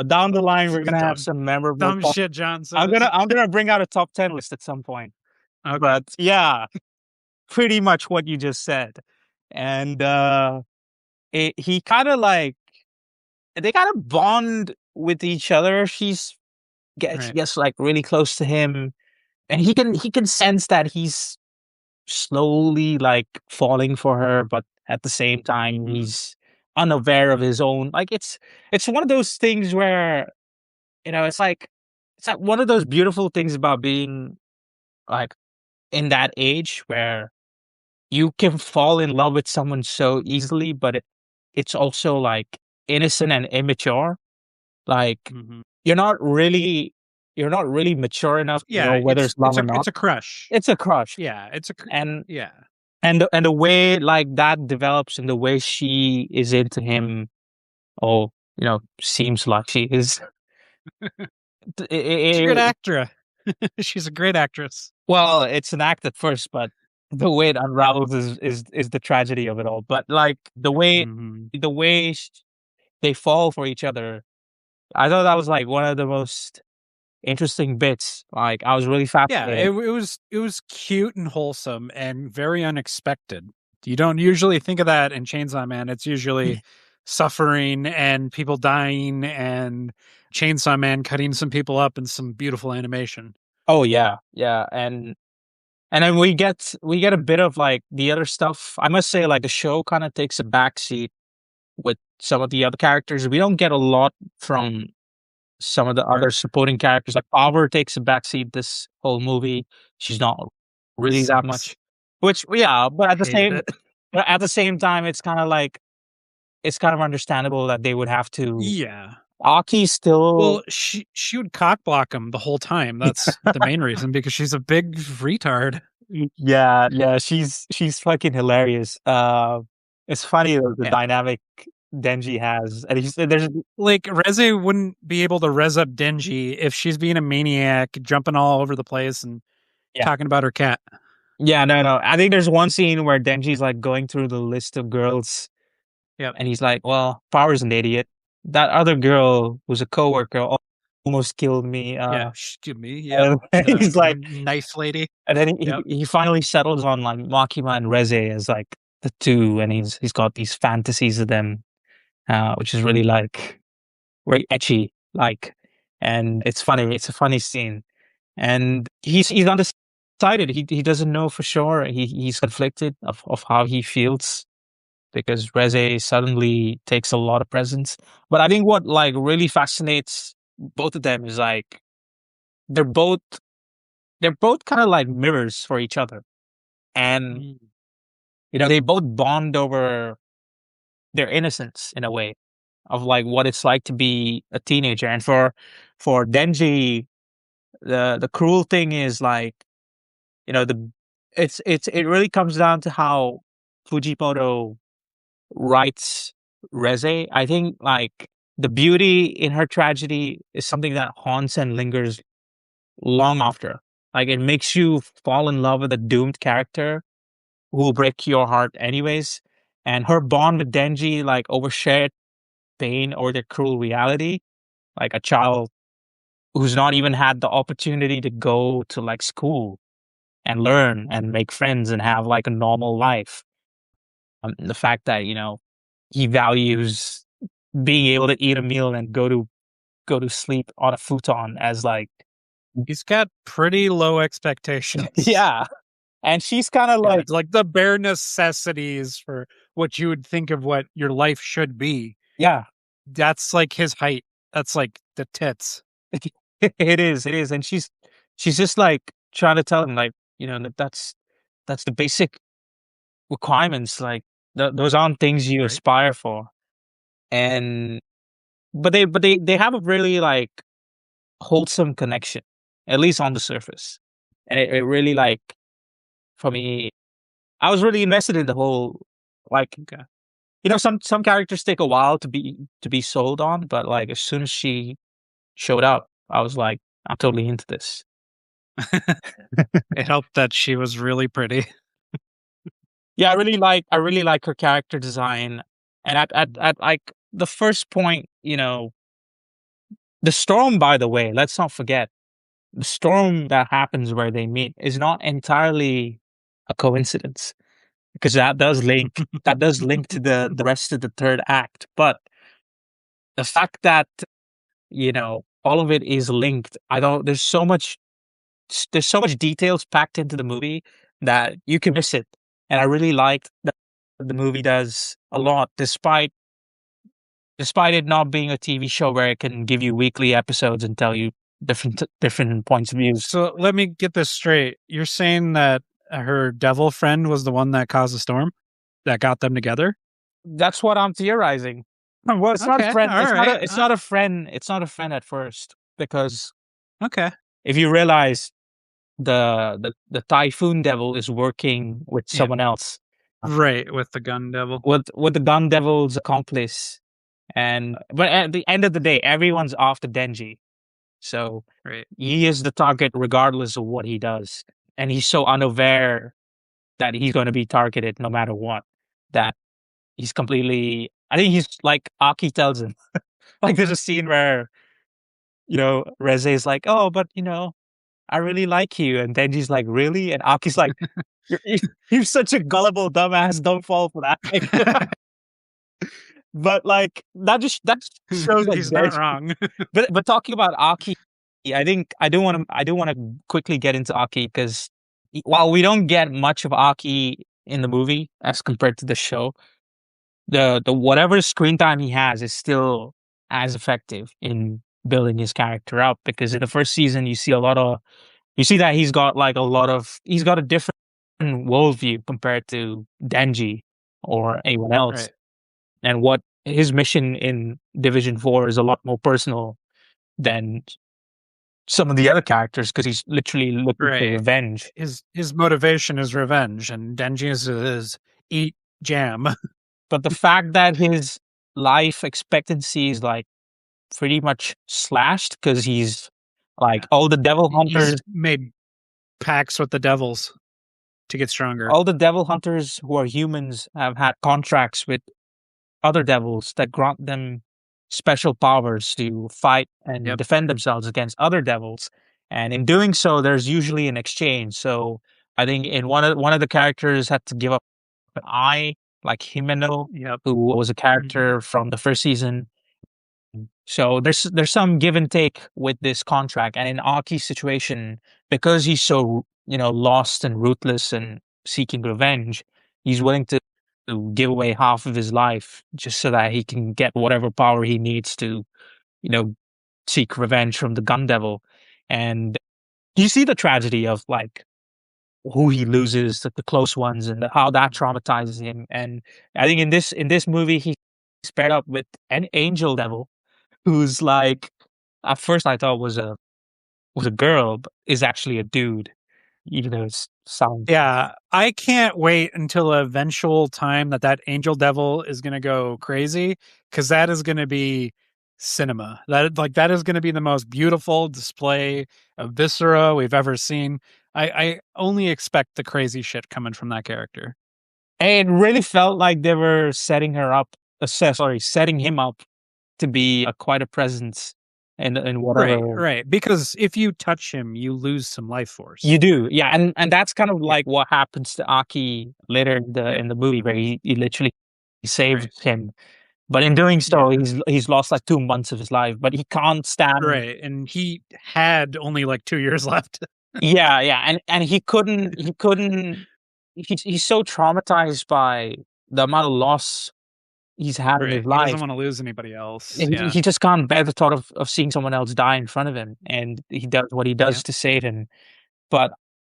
[SPEAKER 1] Down the line we're gonna have
[SPEAKER 2] Dumb,
[SPEAKER 1] some memorable
[SPEAKER 2] dumb
[SPEAKER 1] top.
[SPEAKER 2] shit John
[SPEAKER 1] I'm
[SPEAKER 2] says.
[SPEAKER 1] gonna I'm gonna bring out a top 10 list at some point.
[SPEAKER 2] Okay.
[SPEAKER 1] But yeah, pretty much what you just said. And he kind of like they kind of bond with each other. She
[SPEAKER 2] Right.
[SPEAKER 1] gets like really close to him, and he can sense that he's slowly like falling for her, but at the same time
[SPEAKER 2] Mhm.
[SPEAKER 1] he's unaware of his own. Like it's one of those things where it's like one of those beautiful things about being like in that age where you can fall in love with someone so easily, but it's also like innocent and immature. Like
[SPEAKER 2] Mhm.
[SPEAKER 1] you're not really you're not really mature enough to know
[SPEAKER 2] Yeah,
[SPEAKER 1] whether it's love or not.
[SPEAKER 2] it's a crush.
[SPEAKER 1] It's a crush.
[SPEAKER 2] Yeah,
[SPEAKER 1] And
[SPEAKER 2] yeah.
[SPEAKER 1] the way like that develops and the way she is into him, oh, seems like she is.
[SPEAKER 2] She's a good
[SPEAKER 1] It,
[SPEAKER 2] actor. She's a great actress.
[SPEAKER 1] well, it's an act at first, but the way it unravels is the tragedy of it all. But like
[SPEAKER 2] Mhm.
[SPEAKER 1] the way they fall for each other, I thought that was like one of the most interesting bits. Like I was really
[SPEAKER 2] Yeah,
[SPEAKER 1] fascinated.
[SPEAKER 2] it was cute and wholesome and very unexpected. You don't usually think of that in Chainsaw Man. It's usually suffering and people dying and Chainsaw Man cutting some people up and some beautiful animation.
[SPEAKER 1] Oh yeah, yeah, and then we get a bit of like the other stuff. I must say, like the show kind of takes a backseat with some of the other characters. We don't get a lot from some of the other supporting characters. Like Power takes a backseat this whole movie. She's not really that
[SPEAKER 2] Sucks.
[SPEAKER 1] much. Which yeah, but at the
[SPEAKER 2] Hated
[SPEAKER 1] same
[SPEAKER 2] it.
[SPEAKER 1] but at the same time, it's kind of like it's kind of understandable that they would have to.
[SPEAKER 2] Yeah.
[SPEAKER 1] Aki still.
[SPEAKER 2] Well, she would cock block him the whole time. That's the main reason because she's a big retard.
[SPEAKER 1] Yeah, yeah, she's fucking hilarious. It's funny the
[SPEAKER 2] Yeah.
[SPEAKER 1] dynamic Denji has, and there's
[SPEAKER 2] Like Reze wouldn't be able to res up Denji if she's being a maniac, jumping all over the place and
[SPEAKER 1] yeah,
[SPEAKER 2] talking about her cat.
[SPEAKER 1] yeah, no, no. I think there's one scene where Denji's like going through the list of girls,
[SPEAKER 2] Yep.
[SPEAKER 1] and he's like, "Well, Power's an idiot. That other girl who's a coworker almost killed me."
[SPEAKER 2] Yeah. Excuse me. Yep.
[SPEAKER 1] And
[SPEAKER 2] The
[SPEAKER 1] he's like,
[SPEAKER 2] knife lady.
[SPEAKER 1] and then
[SPEAKER 2] Yep.
[SPEAKER 1] he finally settles on like Makima and Reze as like the two, and he's got these fantasies of them, which is really like very etchy, like, and it's funny. It's a funny scene, and he's undecided. He doesn't know for sure. He's conflicted of how he feels because Reze suddenly takes a lot of presence. But I think what like really fascinates both of them is like they're both they're both kind of like mirrors for each other, and
[SPEAKER 2] Mm.
[SPEAKER 1] they both bond over their innocence in a way of like what it's like to be a teenager. And for Denji, the cruel thing is like the it really comes down to how Fujimoto writes Reze. I think like the beauty in her tragedy is something that haunts and lingers long after. Like it makes you fall in love with a doomed character who will break your heart anyways. And her bond with Denji, like over shared pain or the cruel reality, like a child who's not even had the opportunity to go to like school and learn and make friends and have like a normal life. The fact that he values being able to eat a meal and go to sleep on a futon as like
[SPEAKER 2] He's got pretty low expectations.
[SPEAKER 1] yeah, and she's kind of
[SPEAKER 2] Yeah,
[SPEAKER 1] like
[SPEAKER 2] it's like the bare necessities for what you would think of what your life should be.
[SPEAKER 1] yeah,
[SPEAKER 2] That's like his height. That's like the tits.
[SPEAKER 1] It is, and she's just like trying to tell him like, that's the basic requirements. Like those aren't things you
[SPEAKER 2] Right.
[SPEAKER 1] aspire for. And but they have a really like wholesome connection, at least on the surface. And it really like for me, I was really invested in the whole like
[SPEAKER 2] Okay.
[SPEAKER 1] some characters take a while to be sold on, but like as soon as she showed up, I was like, I'm totally into this.
[SPEAKER 2] It helped that she was really pretty.
[SPEAKER 1] Yeah, I really like her character design. And at like the first point, the storm, by the way, let's not forget, the storm that happens where they meet is not entirely a coincidence, because that does link to the rest of the third act. But the fact that, all of it is linked, I don't there's so much details packed into the movie that you can miss it. And I really liked that the movie does a lot, despite it not being a TV show where it can give you weekly episodes and tell you different points of views.
[SPEAKER 2] So let me get this straight. You're saying that her devil friend was the one that caused the storm that got them together?
[SPEAKER 1] That's what I'm theorizing. Well, it's not a
[SPEAKER 2] Okay.
[SPEAKER 1] friend.
[SPEAKER 2] All right.
[SPEAKER 1] It's not a friend. It's not a friend at first, because
[SPEAKER 2] Okay.
[SPEAKER 1] if you realize the typhoon devil is working with
[SPEAKER 2] Yeah.
[SPEAKER 1] someone else,
[SPEAKER 2] Right. With the gun devil.
[SPEAKER 1] with the gun devil's accomplice. And but at the end of the day, everyone's after Denji. So
[SPEAKER 2] Right.
[SPEAKER 1] he is the target regardless of what he does. And he's so unaware that he's going to be targeted no matter what, that he's completely, I think he's like Aki tells him. Like there's a scene where, Reze is like, "Oh, but I really like you." And Denji's like, "Really?" And Aki's like, you're such a gullible dumbass, don't fall for that." But like that just shows like
[SPEAKER 2] He's not
[SPEAKER 1] Denji.
[SPEAKER 2] wrong.
[SPEAKER 1] But talking about Aki, I think I do want to quickly get into Aki, because while we don't get much of Aki in the movie as compared to the show, the whatever screen time he has is still as effective in building his character up, because in the first season you see that he's got a different worldview compared to Denji or anyone else.
[SPEAKER 2] Right.
[SPEAKER 1] And what his mission in Division 4 is a lot more personal than some of the other characters, because he's literally looking for
[SPEAKER 2] Right.
[SPEAKER 1] revenge.
[SPEAKER 2] His motivation is revenge, and Denji's is eat jam.
[SPEAKER 1] But the fact that his life expectancy is like pretty much slashed, because he's like
[SPEAKER 2] He's made pacts with the devils to get stronger.
[SPEAKER 1] all the devil hunters who are humans have had contracts with other devils that grant them special powers to fight and
[SPEAKER 2] Yep.
[SPEAKER 1] defend themselves against other devils. And in doing so, there's usually an exchange. So I think in one of the characters had to give up an eye, like Himeno,
[SPEAKER 2] Yep.
[SPEAKER 1] who was a character from the first season. So there's some give and take with this contract. And in Aki's situation, because he's so lost and ruthless and seeking revenge, he's willing to give away half of his life just so that he can get whatever power he needs to, you know, seek revenge from the gun devil. And you see the tragedy of like who he loses, the close ones, and how that traumatizes him. And I think in this movie, he's paired up with an angel devil, who's like, at first I thought was a girl, but is actually a dude, even though it sounds.
[SPEAKER 2] Yeah, I can't wait until a eventual time that angel devil is going to go crazy, because that is going to be cinema. That is going to be the most beautiful display of viscera we've ever seen. I only expect the crazy shit coming from that character.
[SPEAKER 1] And it really felt like they were setting her up, setting him up to be quite a presence in
[SPEAKER 2] Right,
[SPEAKER 1] whatever
[SPEAKER 2] right. Because if you touch him, you lose some life force.
[SPEAKER 1] you do. Yeah, and that's kind of
[SPEAKER 2] Yeah,
[SPEAKER 1] like what happens to Aki later in the movie, where he literally saves
[SPEAKER 2] right.
[SPEAKER 1] him. But in doing so,
[SPEAKER 2] Yeah,
[SPEAKER 1] he's lost like 2 months of his life. But he can't stand.
[SPEAKER 2] right. And he had only like 2 years left.
[SPEAKER 1] Yeah, yeah, and he couldn't. He's so traumatized by the amount of loss he's had in
[SPEAKER 2] Right.
[SPEAKER 1] his
[SPEAKER 2] He doesn't
[SPEAKER 1] life.
[SPEAKER 2] want to lose anybody else.
[SPEAKER 1] He,
[SPEAKER 2] Yeah.
[SPEAKER 1] he just can't bear the thought of seeing someone else die in front of him, and he does what he
[SPEAKER 2] Yeah.
[SPEAKER 1] does to save him. But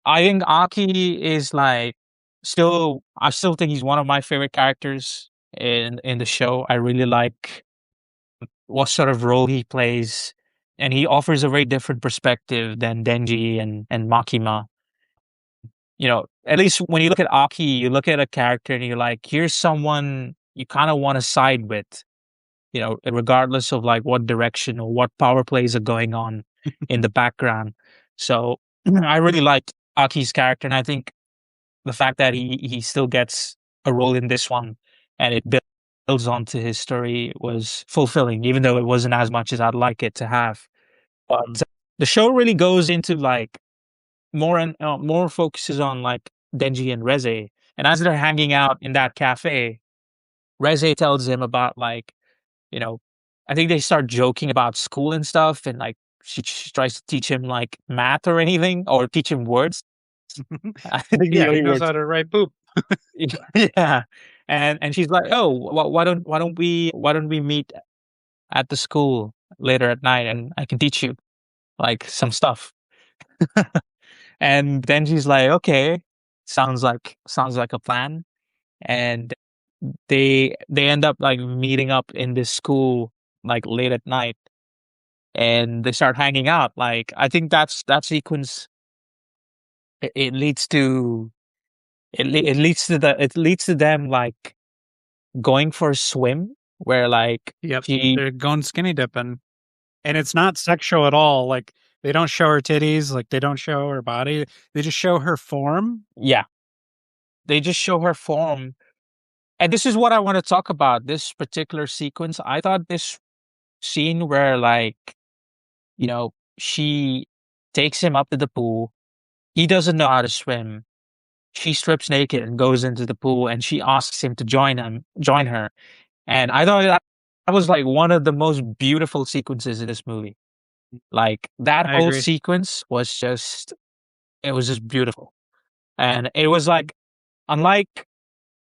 [SPEAKER 1] I think Aki is like still. I still think he's one of my favorite characters in the show. I really like what sort of role he plays, and he offers a very different perspective than Denji and Makima. At least when you look at Aki, you look at a character and you're like, here's someone you kind of want to side with, regardless of like what direction or what power plays are going on in the background. So I really liked Aki's character, and I think the fact that he still gets a role in this one and it builds onto his story was fulfilling, even though it wasn't as much as I'd like it to have.
[SPEAKER 2] Mm.
[SPEAKER 1] But the show really goes into like more focuses on like Denji and Reze, and as they're hanging out in that cafe, Reze tells him about like you know, I think they start joking about school and stuff, and like she tries to teach him like math or anything, or teach him words. I think the
[SPEAKER 2] Yeah, he
[SPEAKER 1] only
[SPEAKER 2] knows
[SPEAKER 1] words,
[SPEAKER 2] how to write poop.
[SPEAKER 1] yeah. And she's like, oh, why don't we meet at the school later at night, and I can teach you like some stuff. And then she's like, okay, sounds like a plan. And they end up like meeting up in this school like late at night, and they start hanging out. Like I think that sequence it leads to it leads to them like going for a swim where like
[SPEAKER 2] Yep.
[SPEAKER 1] she
[SPEAKER 2] They're going skinny dipping. And it's not sexual at all. Like they don't show her titties, like they don't show her body. They just show her form.
[SPEAKER 1] yeah, they just show her form. And this is what I want to talk about, this particular sequence. I thought this scene where like she takes him up to the pool. He doesn't know how to swim. She strips naked and goes into the pool, and she asks him to join her. And I thought that was like one of the most beautiful sequences in this movie. Like that
[SPEAKER 2] I
[SPEAKER 1] whole
[SPEAKER 2] agree.
[SPEAKER 1] sequence was just it was just beautiful. And it was like unlike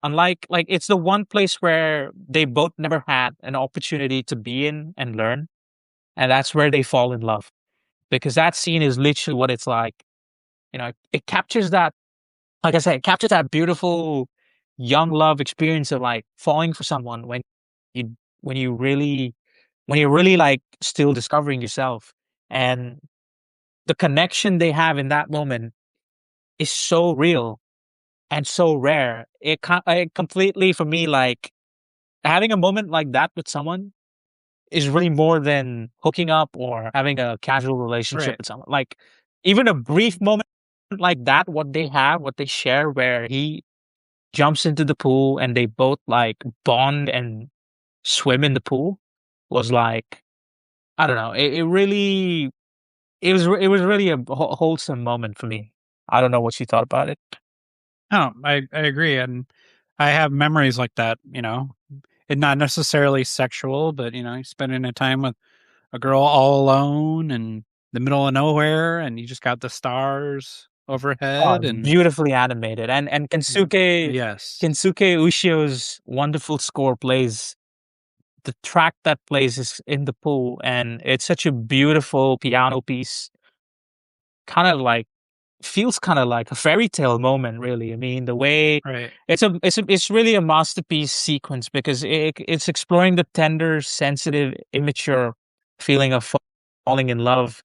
[SPEAKER 1] like it's the one place where they both never had an opportunity to be in and learn, and that's where they fall in love. Because that scene is literally what it's like. It captures that, like I said, it captures that beautiful young love experience of like falling for someone you when you really when you're really like still discovering yourself. And the connection they have in that moment is so real and so rare. It completely, for me, like having a moment like that with someone is really more than hooking up or having a casual relationship
[SPEAKER 2] Right.
[SPEAKER 1] with someone. Like even a brief moment like that, what they share, where he jumps into the pool and they both like bond and swim in the pool, was like, I don't know. It was really a wholesome moment for me. I don't know what you thought about it.
[SPEAKER 2] No, I agree. And I have memories like that, and not necessarily sexual, but you're spending a time with a girl all alone in the middle of nowhere and you just got the stars
[SPEAKER 1] Oh,
[SPEAKER 2] overhead
[SPEAKER 1] it's
[SPEAKER 2] and
[SPEAKER 1] beautifully animated, and
[SPEAKER 2] yes.
[SPEAKER 1] Kensuke Ushio's wonderful score plays the track that plays is in the pool, and it's such a beautiful piano piece. Kind of like feels kind of like a fairy tale moment, really. I mean, the way
[SPEAKER 2] Right.
[SPEAKER 1] it's really a masterpiece sequence because it's exploring the tender, sensitive, immature feeling of falling in love,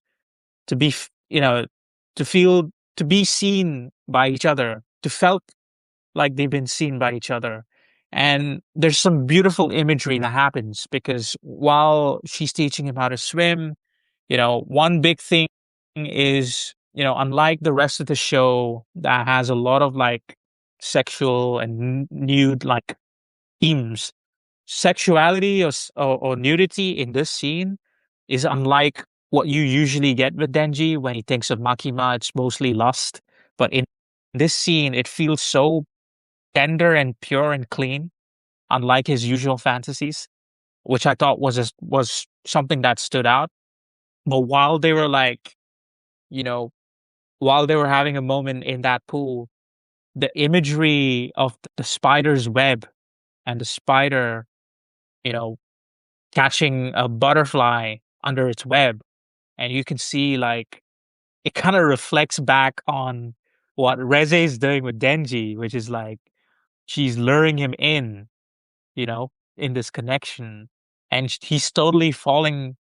[SPEAKER 1] to be to feel, to be seen by each other, to felt like they've been seen by each other. And there's some beautiful imagery that happens because while she's teaching him how to swim, one big thing is, unlike the rest of the show that has a lot of like sexual and nude like themes, sexuality or nudity in this scene is unlike what you usually get with Denji. When he thinks of Makima, it's mostly lust. But in this scene, it feels so tender and pure and clean, unlike his usual fantasies, which I thought was something that stood out. But you know, while they were having a moment in that pool, the imagery of the spider's web and the spider you know, catching a butterfly under its web, and you can see like it kind of reflects back on what Reze is doing with Denji, which is like she's luring him in, you know, in this connection, and he's totally falling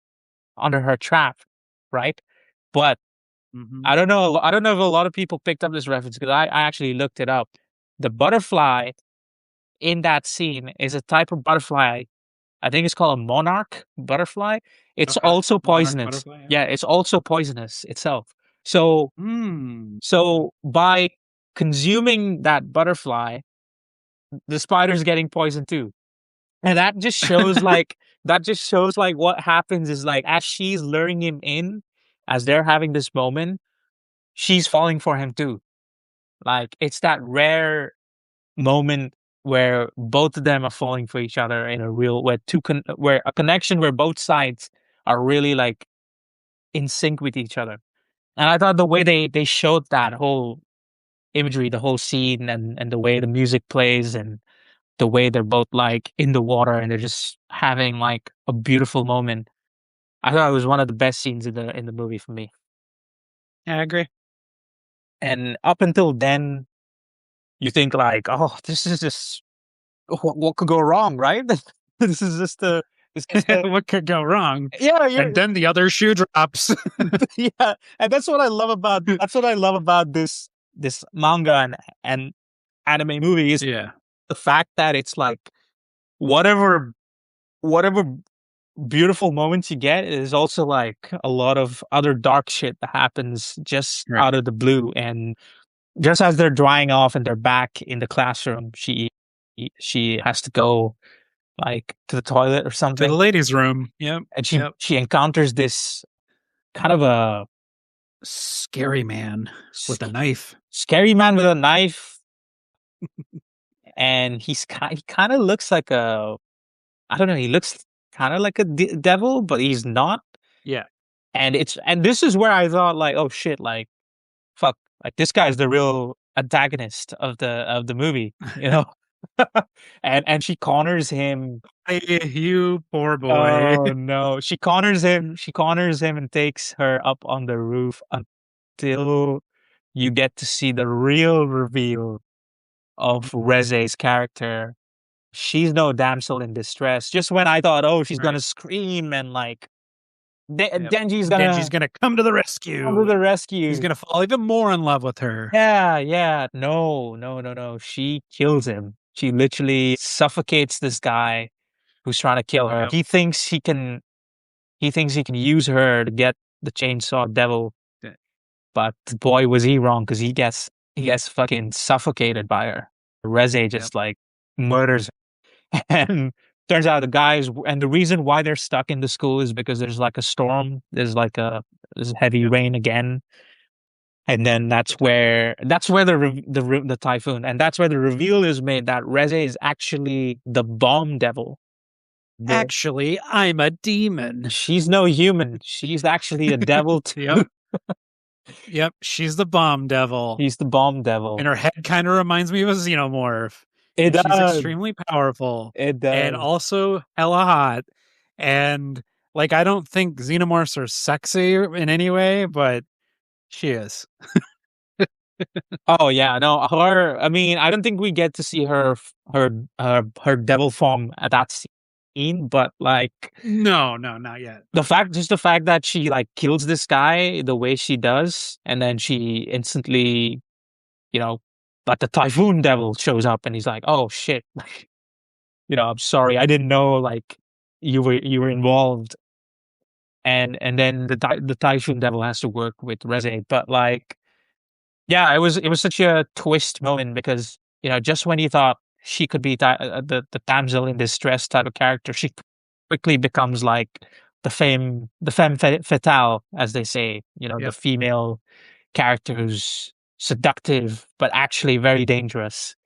[SPEAKER 1] under her trap, right? But
[SPEAKER 2] Mm-hmm.
[SPEAKER 1] I don't know. I don't know if a lot of people picked up this reference because I actually looked it up. The butterfly in that scene is a type of butterfly. I think it's called a monarch butterfly. It's
[SPEAKER 2] Okay.
[SPEAKER 1] also
[SPEAKER 2] Monarch
[SPEAKER 1] poisonous.
[SPEAKER 2] butterfly. Yeah.
[SPEAKER 1] Yeah, it's also poisonous itself. So,
[SPEAKER 2] Hmm.
[SPEAKER 1] so by consuming that butterfly, the spider's getting poisoned too. And that just shows like what happens is like as she's luring him in, as they're having this moment, she's falling for him too. Like it's that rare moment where both of them are falling for each other in a real where a connection where both sides are really like in sync with each other. And I thought the way they showed that whole imagery, the whole scene, and the way the music plays, and the way they're both like in the water and they're just having like a beautiful moment. I thought it was one of the best scenes in the movie for me.
[SPEAKER 2] Yeah, I agree.
[SPEAKER 1] And up until then, you think like, oh, this is just what could go wrong, right? This is just a this is a
[SPEAKER 2] What could go wrong?
[SPEAKER 1] yeah,
[SPEAKER 2] And
[SPEAKER 1] you're
[SPEAKER 2] then the other shoe drops.
[SPEAKER 1] yeah, and that's what I love about this manga and anime movie is
[SPEAKER 2] Yeah.
[SPEAKER 1] the fact that it's like whatever whatever beautiful moments you get is also like a lot of other dark shit that happens just
[SPEAKER 2] Right.
[SPEAKER 1] out of the blue. And just as they're drying off and they're back in the classroom, she has to go like to the toilet or
[SPEAKER 2] To the
[SPEAKER 1] something,
[SPEAKER 2] ladies' room. Yep.
[SPEAKER 1] and
[SPEAKER 2] Yep.
[SPEAKER 1] she encounters this kind of a
[SPEAKER 2] Scary man with a knife.
[SPEAKER 1] scary man with a knife, and he kind of looks like a I don't know, he looks kind of like a devil, but he's not.
[SPEAKER 2] Yeah.
[SPEAKER 1] And this is where I thought like, oh shit, like fuck, like this guy's the real antagonist of the movie, you know. And she corners him.
[SPEAKER 2] Hey, you poor boy.
[SPEAKER 1] Oh no, she corners him and takes her up on the roof until you get to see the real reveal of Reze's character. She's no damsel in distress. Just when I thought, oh, she's
[SPEAKER 2] Right.
[SPEAKER 1] gonna scream and like
[SPEAKER 2] Yep.
[SPEAKER 1] Denji's
[SPEAKER 2] Denji's
[SPEAKER 1] gonna
[SPEAKER 2] gonna come to the
[SPEAKER 1] come to
[SPEAKER 2] rescue.
[SPEAKER 1] the
[SPEAKER 2] He's
[SPEAKER 1] rescue.
[SPEAKER 2] gonna fall even more in love with her.
[SPEAKER 1] Yeah, yeah. No, no, no, no. She kills him. She literally suffocates this guy who's trying to kill her.
[SPEAKER 2] Yep.
[SPEAKER 1] He thinks he can use her to get the chainsaw devil,
[SPEAKER 2] Yeah.
[SPEAKER 1] but boy was he wrong because he gets fucking suffocated by her. Reze
[SPEAKER 2] Yep.
[SPEAKER 1] just like murders her. And turns out the guys and the reason why they're stuck in the school is because there's like a storm. There's heavy
[SPEAKER 2] Yep.
[SPEAKER 1] rain again. And then
[SPEAKER 2] The typhoon.
[SPEAKER 1] that's where the typhoon, and that's where the reveal is made that Reze is actually the bomb devil. The
[SPEAKER 2] Actually, I'm a demon.
[SPEAKER 1] She's no human. She's actually a devil
[SPEAKER 2] Yep.
[SPEAKER 1] too.
[SPEAKER 2] Yep. She's the bomb devil.
[SPEAKER 1] He's the bomb devil.
[SPEAKER 2] And her head kind of reminds me of a xenomorph.
[SPEAKER 1] It
[SPEAKER 2] And she's
[SPEAKER 1] does.
[SPEAKER 2] extremely powerful
[SPEAKER 1] It
[SPEAKER 2] and
[SPEAKER 1] does.
[SPEAKER 2] also hella hot. And like, I don't think xenomorphs are sexy in any way, but she is.
[SPEAKER 1] Oh yeah, no, her. I mean, I don't think we get to see her devil form at that scene, but like
[SPEAKER 2] No, no, not yet.
[SPEAKER 1] just the fact that she like kills this guy the way she does, and then she instantly, you know, like the typhoon devil shows up, and he's like, "Oh shit, I'm sorry, I didn't know like you were involved." And then the typhoon devil has to work with Reze, but like yeah, it was such a twist moment because just when you thought she could be the damsel in distress type of character, she quickly becomes like the femme fatale, as they say. The
[SPEAKER 2] Yep.
[SPEAKER 1] female character who's seductive but actually very dangerous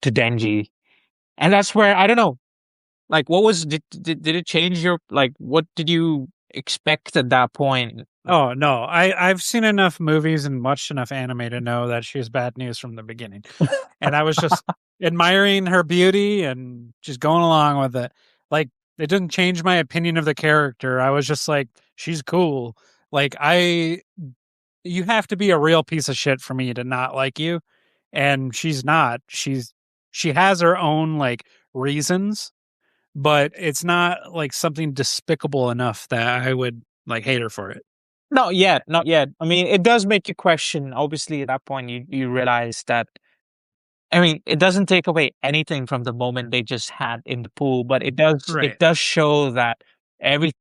[SPEAKER 1] to Denji, and that's where I don't know. Like, what was did it change your like? What did you expect at that point?
[SPEAKER 2] Oh no, I've seen enough movies and watched enough anime to know that she's bad news from the beginning. And I was just admiring her beauty and just going along with it. Like, it didn't change my opinion of the character. I was just like, she's cool. Like, you have to be a real piece of shit for me to not like you. And she's not. She has her own like reasons, but it's not like something despicable enough that I would like hate her for it.
[SPEAKER 1] Not yet, not yet. I mean, it does make you question. Obviously, at that point, you realize that. I mean, it doesn't take away anything from the moment they just had in the pool, but it
[SPEAKER 2] Right.
[SPEAKER 1] does show that everything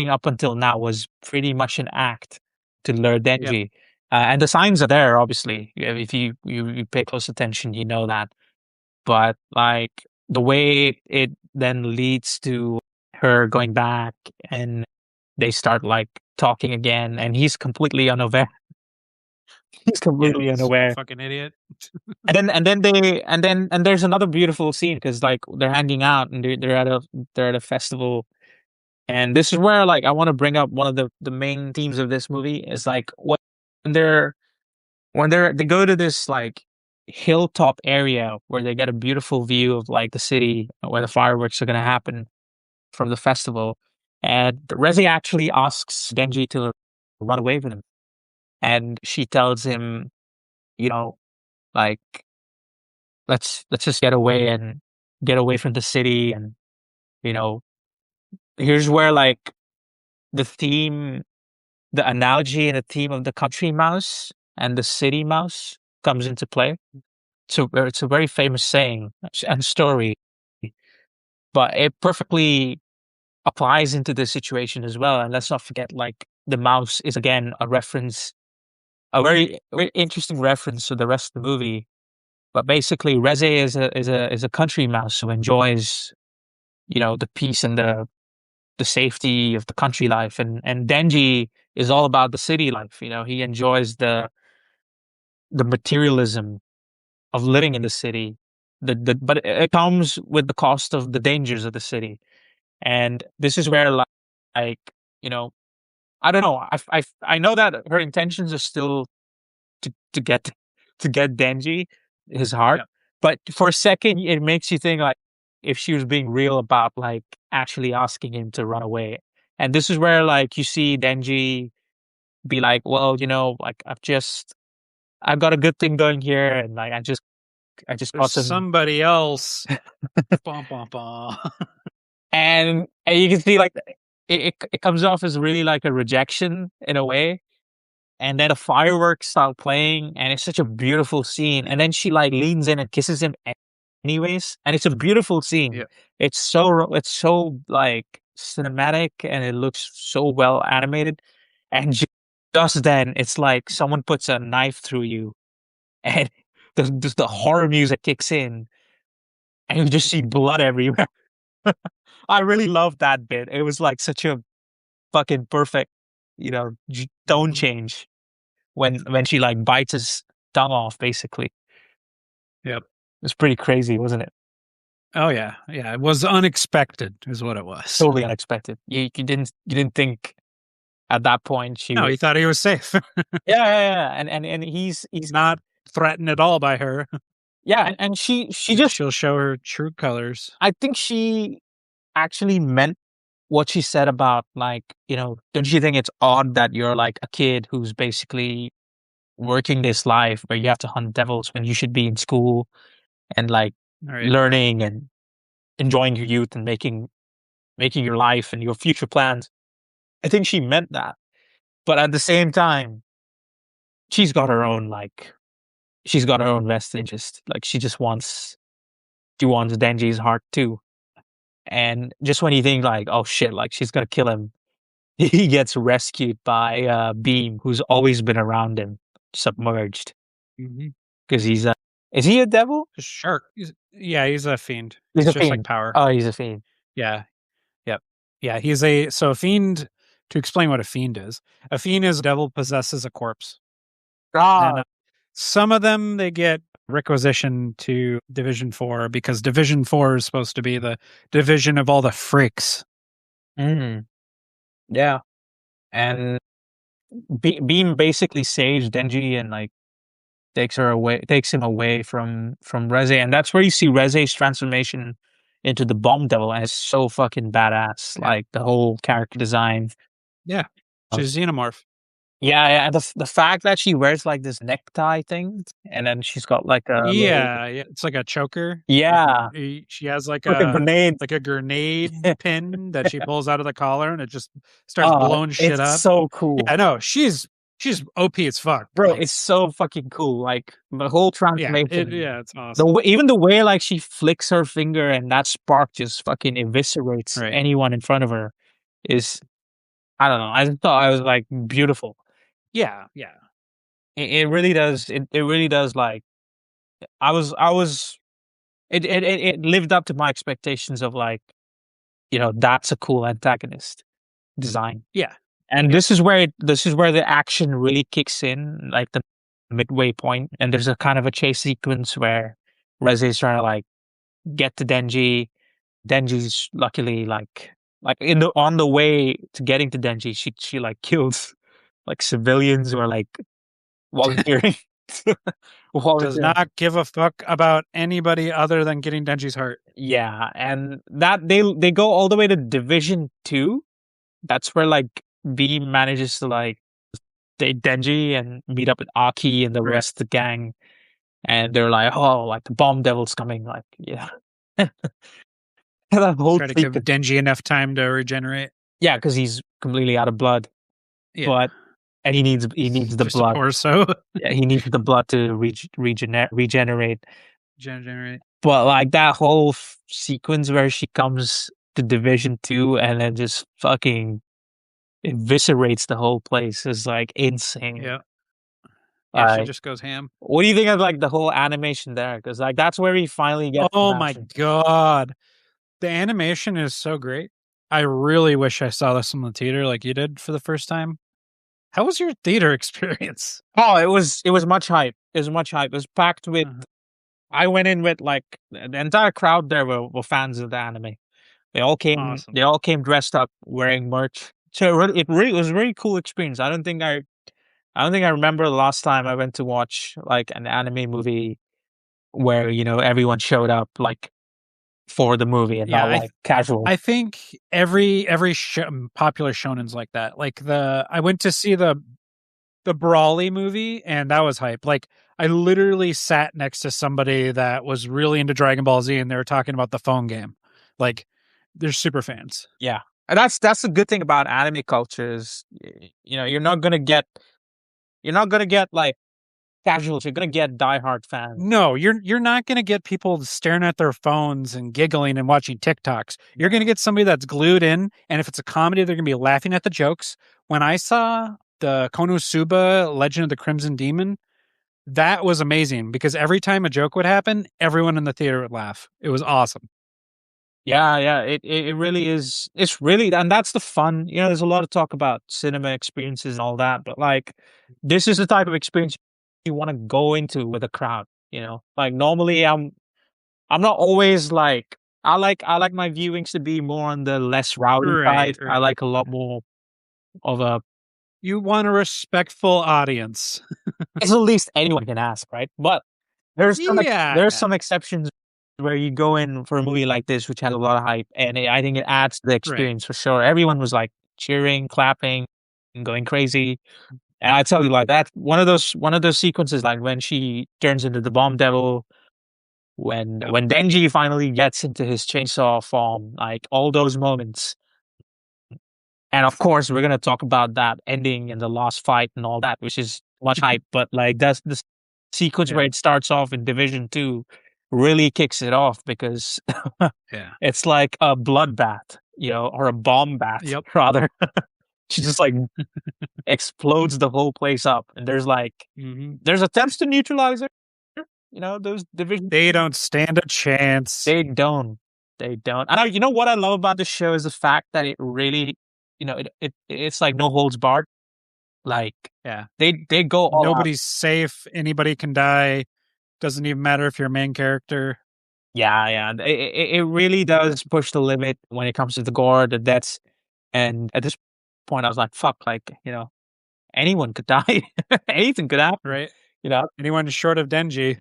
[SPEAKER 1] up until now was pretty much an act to lure
[SPEAKER 2] Yep.
[SPEAKER 1] Denji. And the signs are there, obviously. If you pay close attention, you know that. But like the way it then leads to her going back and they start like talking again, and he's completely unaware. He's
[SPEAKER 2] Yeah.
[SPEAKER 1] completely
[SPEAKER 2] He's a
[SPEAKER 1] unaware.
[SPEAKER 2] fucking idiot.
[SPEAKER 1] And there's another beautiful scene because like they're hanging out and they're at a festival. And this is where like I want to bring up one of the main themes of this movie is like when they're they go to this like hilltop area where they get a beautiful view of like the city where the fireworks are going to happen from the festival. And Reze actually asks Denji to run away with him. And she tells him, you know, like let's just get away from the city. And you know, here's where like the theme, the analogy and the theme of the country mouse and the city mouse comes into play. So it's a very famous saying and story, but it perfectly applies into this situation as well. And let's not forget, like the mouse is again a reference, a very interesting reference to the rest of the movie. But basically, Reze is a country mouse who enjoys, you know, the peace and the safety of the country life, and Denji is all about the city life. You know, he enjoys the materialism of living in the city. But it comes with the cost of the dangers of the city. And this is where like you know, I don't know. I know that her intentions are still to get to get Denji his heart,
[SPEAKER 2] Yeah.
[SPEAKER 1] but for a second it makes you think like if she was being real about like actually asking him to run away. And this is where like you see Denji be like, well, you know, like I've got a good thing going here, and like I just
[SPEAKER 2] There's
[SPEAKER 1] got some.
[SPEAKER 2] somebody else. Bum, bum, bum.
[SPEAKER 1] And you can see like it comes off as really like a rejection in a way. And then the fireworks start playing, and it's such a beautiful scene. And then she like leans in and kisses him anyways, and it's a beautiful scene.
[SPEAKER 2] Yeah.
[SPEAKER 1] It's so like cinematic, and it looks so well animated. And just then, it's like someone puts a knife through you, and the horror music kicks in, and you just see blood everywhere. I really loved that bit. It was like such a fucking perfect, you know, tone
[SPEAKER 2] Mhm.
[SPEAKER 1] change when she like bites his tongue off. Basically,
[SPEAKER 2] Yep.
[SPEAKER 1] it was pretty crazy, wasn't it?
[SPEAKER 2] Oh yeah. Yeah. It was unexpected, is what it was.
[SPEAKER 1] Totally unexpected. You didn't think at that point she
[SPEAKER 2] No,
[SPEAKER 1] would.
[SPEAKER 2] he thought he was safe.
[SPEAKER 1] Yeah. And he's
[SPEAKER 2] Not threatened at all by her.
[SPEAKER 1] yeah. And she just,
[SPEAKER 2] She'll show her true colors.
[SPEAKER 1] I think she actually meant what she said about like, you know, don't you think it's odd that you're like a kid who's basically working this life where you have to hunt devils when you should be in school and like
[SPEAKER 2] All right.
[SPEAKER 1] learning and enjoying your youth and making your life and your future plans. I think she meant that. But at the same time, she's got her own like she's got her own vested interest. Like she wants Denji's heart too. And just when you think like, oh shit, like she's gonna kill him, he gets rescued by Beam, who's always been around him, submerged.
[SPEAKER 2] Mm-hmm.
[SPEAKER 1] Because he's a is he a devil?
[SPEAKER 2] Shark. Yeah, he's a fiend.
[SPEAKER 1] He's
[SPEAKER 2] It's
[SPEAKER 1] a
[SPEAKER 2] just like
[SPEAKER 1] fiend.
[SPEAKER 2] power.
[SPEAKER 1] Oh, he's a fiend.
[SPEAKER 2] Yeah. Yep. Yeah. So a fiend, to explain what a fiend is, a fiend is a devil possesses a corpse. And
[SPEAKER 1] Ah,
[SPEAKER 2] some of them, they get requisition to Division 4 because Division 4 is supposed to be the division of all the freaks.
[SPEAKER 1] mm, yeah. And Beam basically saves Denji and like takes him away from Reze, and that's where you see Reze's transformation into the Bomb Devil, and it's so fucking badass.
[SPEAKER 2] Yeah.
[SPEAKER 1] Like the whole character design.
[SPEAKER 2] Yeah.
[SPEAKER 1] of-
[SPEAKER 2] She's xenomorph.
[SPEAKER 1] Yeah, yeah, and the fact that she wears like this necktie thing, and then she's got like a little,
[SPEAKER 2] Yeah, yeah. It's like a choker.
[SPEAKER 1] yeah,
[SPEAKER 2] She has
[SPEAKER 1] like a grenade.
[SPEAKER 2] like a grenade pin that she pulls out of the collar, and it just starts
[SPEAKER 1] Oh,
[SPEAKER 2] blowing shit
[SPEAKER 1] it's
[SPEAKER 2] up.
[SPEAKER 1] so cool.
[SPEAKER 2] Yeah, no, she's OP as fuck,
[SPEAKER 1] Bro,
[SPEAKER 2] like,
[SPEAKER 1] it's so fucking cool. Like the whole transformation.
[SPEAKER 2] yeah, it's
[SPEAKER 1] The
[SPEAKER 2] awesome.
[SPEAKER 1] way, even the way like she flicks her finger and that spark just fucking eviscerates
[SPEAKER 2] Right.
[SPEAKER 1] anyone in front of her is, I don't know. I just thought I was like beautiful.
[SPEAKER 2] Yeah, yeah.
[SPEAKER 1] It really does. It really does. Like I was. It lived up to my expectations of like, that's a cool antagonist design.
[SPEAKER 2] Yeah.
[SPEAKER 1] And
[SPEAKER 2] Yeah.
[SPEAKER 1] this is where the action really kicks in, like the midway point, and there's a kind of a chase sequence where Reze is trying to like get to Denji. Denji's luckily like in the on the way to getting to Denji, she like kills like civilians who are like volunteering.
[SPEAKER 2] Does
[SPEAKER 1] volunteering.
[SPEAKER 2] not give a fuck about anybody other than getting Denji's heart.
[SPEAKER 1] Yeah, and that they go all the way to Division 2. That's where like B manages to like date Denji and meet up with Aki and the
[SPEAKER 2] Right.
[SPEAKER 1] rest of the gang. And they're like, oh, like the bomb devil's coming. Like, yeah. That whole
[SPEAKER 2] Try to give
[SPEAKER 1] sequence.
[SPEAKER 2] Denji enough time to regenerate.
[SPEAKER 1] Yeah, because he's completely out of blood.
[SPEAKER 2] Yeah.
[SPEAKER 1] But and he needs the
[SPEAKER 2] Just a
[SPEAKER 1] blood.
[SPEAKER 2] torso.
[SPEAKER 1] Yeah, he needs the blood to regenerate.
[SPEAKER 2] Regenerate.
[SPEAKER 1] But like that whole sequence where she comes to Division 2 and then just fucking eviscerates the whole place is like insane.
[SPEAKER 2] Yeah. Yeah, she
[SPEAKER 1] Like,
[SPEAKER 2] just goes ham.
[SPEAKER 1] what do you think of like the whole animation there? Because like that's where he finally gets
[SPEAKER 2] Oh
[SPEAKER 1] some
[SPEAKER 2] my
[SPEAKER 1] action.
[SPEAKER 2] god. The animation is so great. I really wish I saw this in the theater like you did for the first time. How was your theater experience?
[SPEAKER 1] Oh, it was much hype. It was much hype. It was packed with. I went in with like the entire crowd there were fans of the anime. They all came.
[SPEAKER 2] Awesome.
[SPEAKER 1] They all came dressed up, wearing merch. So it was a really cool experience. I don't think I remember the last time I went to watch like an anime movie where everyone showed up like for the movie and not like casual.
[SPEAKER 2] I think every popular shonen's like that. Like I went to see the Brawly movie, and that was hype. Like I literally sat next to somebody that was really into Dragon Ball Z, and they were talking about the phone game. Like they're super fans.
[SPEAKER 1] Yeah, and that's the good thing about anime culture is you're not gonna get like casuals. You're gonna get diehard fans.
[SPEAKER 2] No, you're not going to get people staring at their phones and giggling and watching TikToks. You're going to get somebody that's glued in, and if it's a comedy, they're going to be laughing at the jokes. When I saw the Konosuba Legend of the Crimson Demon, that was amazing because every time a joke would happen, everyone in the theater would laugh. It was awesome.
[SPEAKER 1] Yeah, yeah, it really is. It's really, and that's the fun. There's a lot of talk about cinema experiences and all that, but like, this is the type of experience you want to go into with a crowd. Like normally I'm not always like I like my viewings to be more on the less rowdy side. I like a lot more of a.
[SPEAKER 2] You want a respectful audience.
[SPEAKER 1] It's the least anyone can ask, right? But there's some exceptions where you go in for a movie like this, which has a lot of hype, and I think it adds to the experience for sure. Everyone was like cheering, clapping, and going crazy. And I tell you, like that one of those sequences, like when she turns into the Bomb Devil, when Denji finally gets into his chainsaw form, like all those moments. And of course, we're gonna talk about that ending and the last fight and all that, which is much hype. But like that's the sequence where it starts off in Division 2 really kicks it off because it's like a bloodbath, or a bomb bath, rather. She just like explodes the whole place up, and there's like there's attempts to neutralize her. Those Division.
[SPEAKER 2] They don't stand a chance.
[SPEAKER 1] They don't. And you know what I love about this show is the fact that it really, it's like no holds barred. Like, they go all
[SPEAKER 2] Nobody's safe. Anybody can die. Doesn't even matter if you're a main character.
[SPEAKER 1] Yeah. It really does push the limit when it comes to the gore, the deaths. And at this point, I was like, fuck, like, anyone could die. Anything could happen.
[SPEAKER 2] Right.
[SPEAKER 1] You know,
[SPEAKER 2] Anyone short of Denji.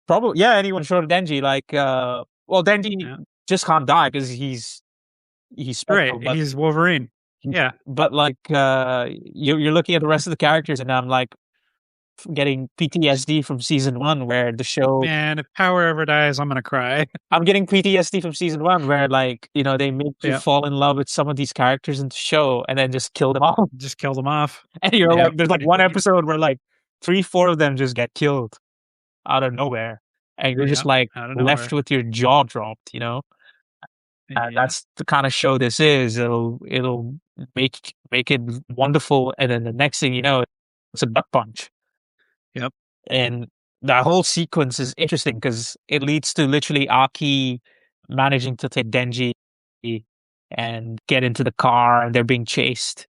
[SPEAKER 1] probably yeah. Anyone short of Denji, like well, Denji
[SPEAKER 2] Yeah.
[SPEAKER 1] just can't die because he's
[SPEAKER 2] Right.
[SPEAKER 1] special.
[SPEAKER 2] He's Wolverine. Yeah.
[SPEAKER 1] But like you're looking at the rest of the characters, and I'm like getting PTSD from season one, where the show.
[SPEAKER 2] Man, if Power ever dies, I'm gonna cry.
[SPEAKER 1] I'm getting PTSD from season one, where like they make you
[SPEAKER 2] Yeah.
[SPEAKER 1] fall in love with some of these characters in the show, and then just kill them all.
[SPEAKER 2] Just killed him off.
[SPEAKER 1] And you're
[SPEAKER 2] Yep.
[SPEAKER 1] like, there's like one episode where like 3, 4 of them just get killed out of nowhere, and you're just
[SPEAKER 2] Yep.
[SPEAKER 1] like
[SPEAKER 2] Out of
[SPEAKER 1] left
[SPEAKER 2] nowhere.
[SPEAKER 1] with your jaw dropped. And
[SPEAKER 2] Yeah.
[SPEAKER 1] that's the kind of show this is. It'll make it wonderful, and then the next thing you know, it's a gut punch.
[SPEAKER 2] Yep.
[SPEAKER 1] And that whole sequence is interesting because it leads to literally Aki managing to take Denji and get into the car, and they're being chased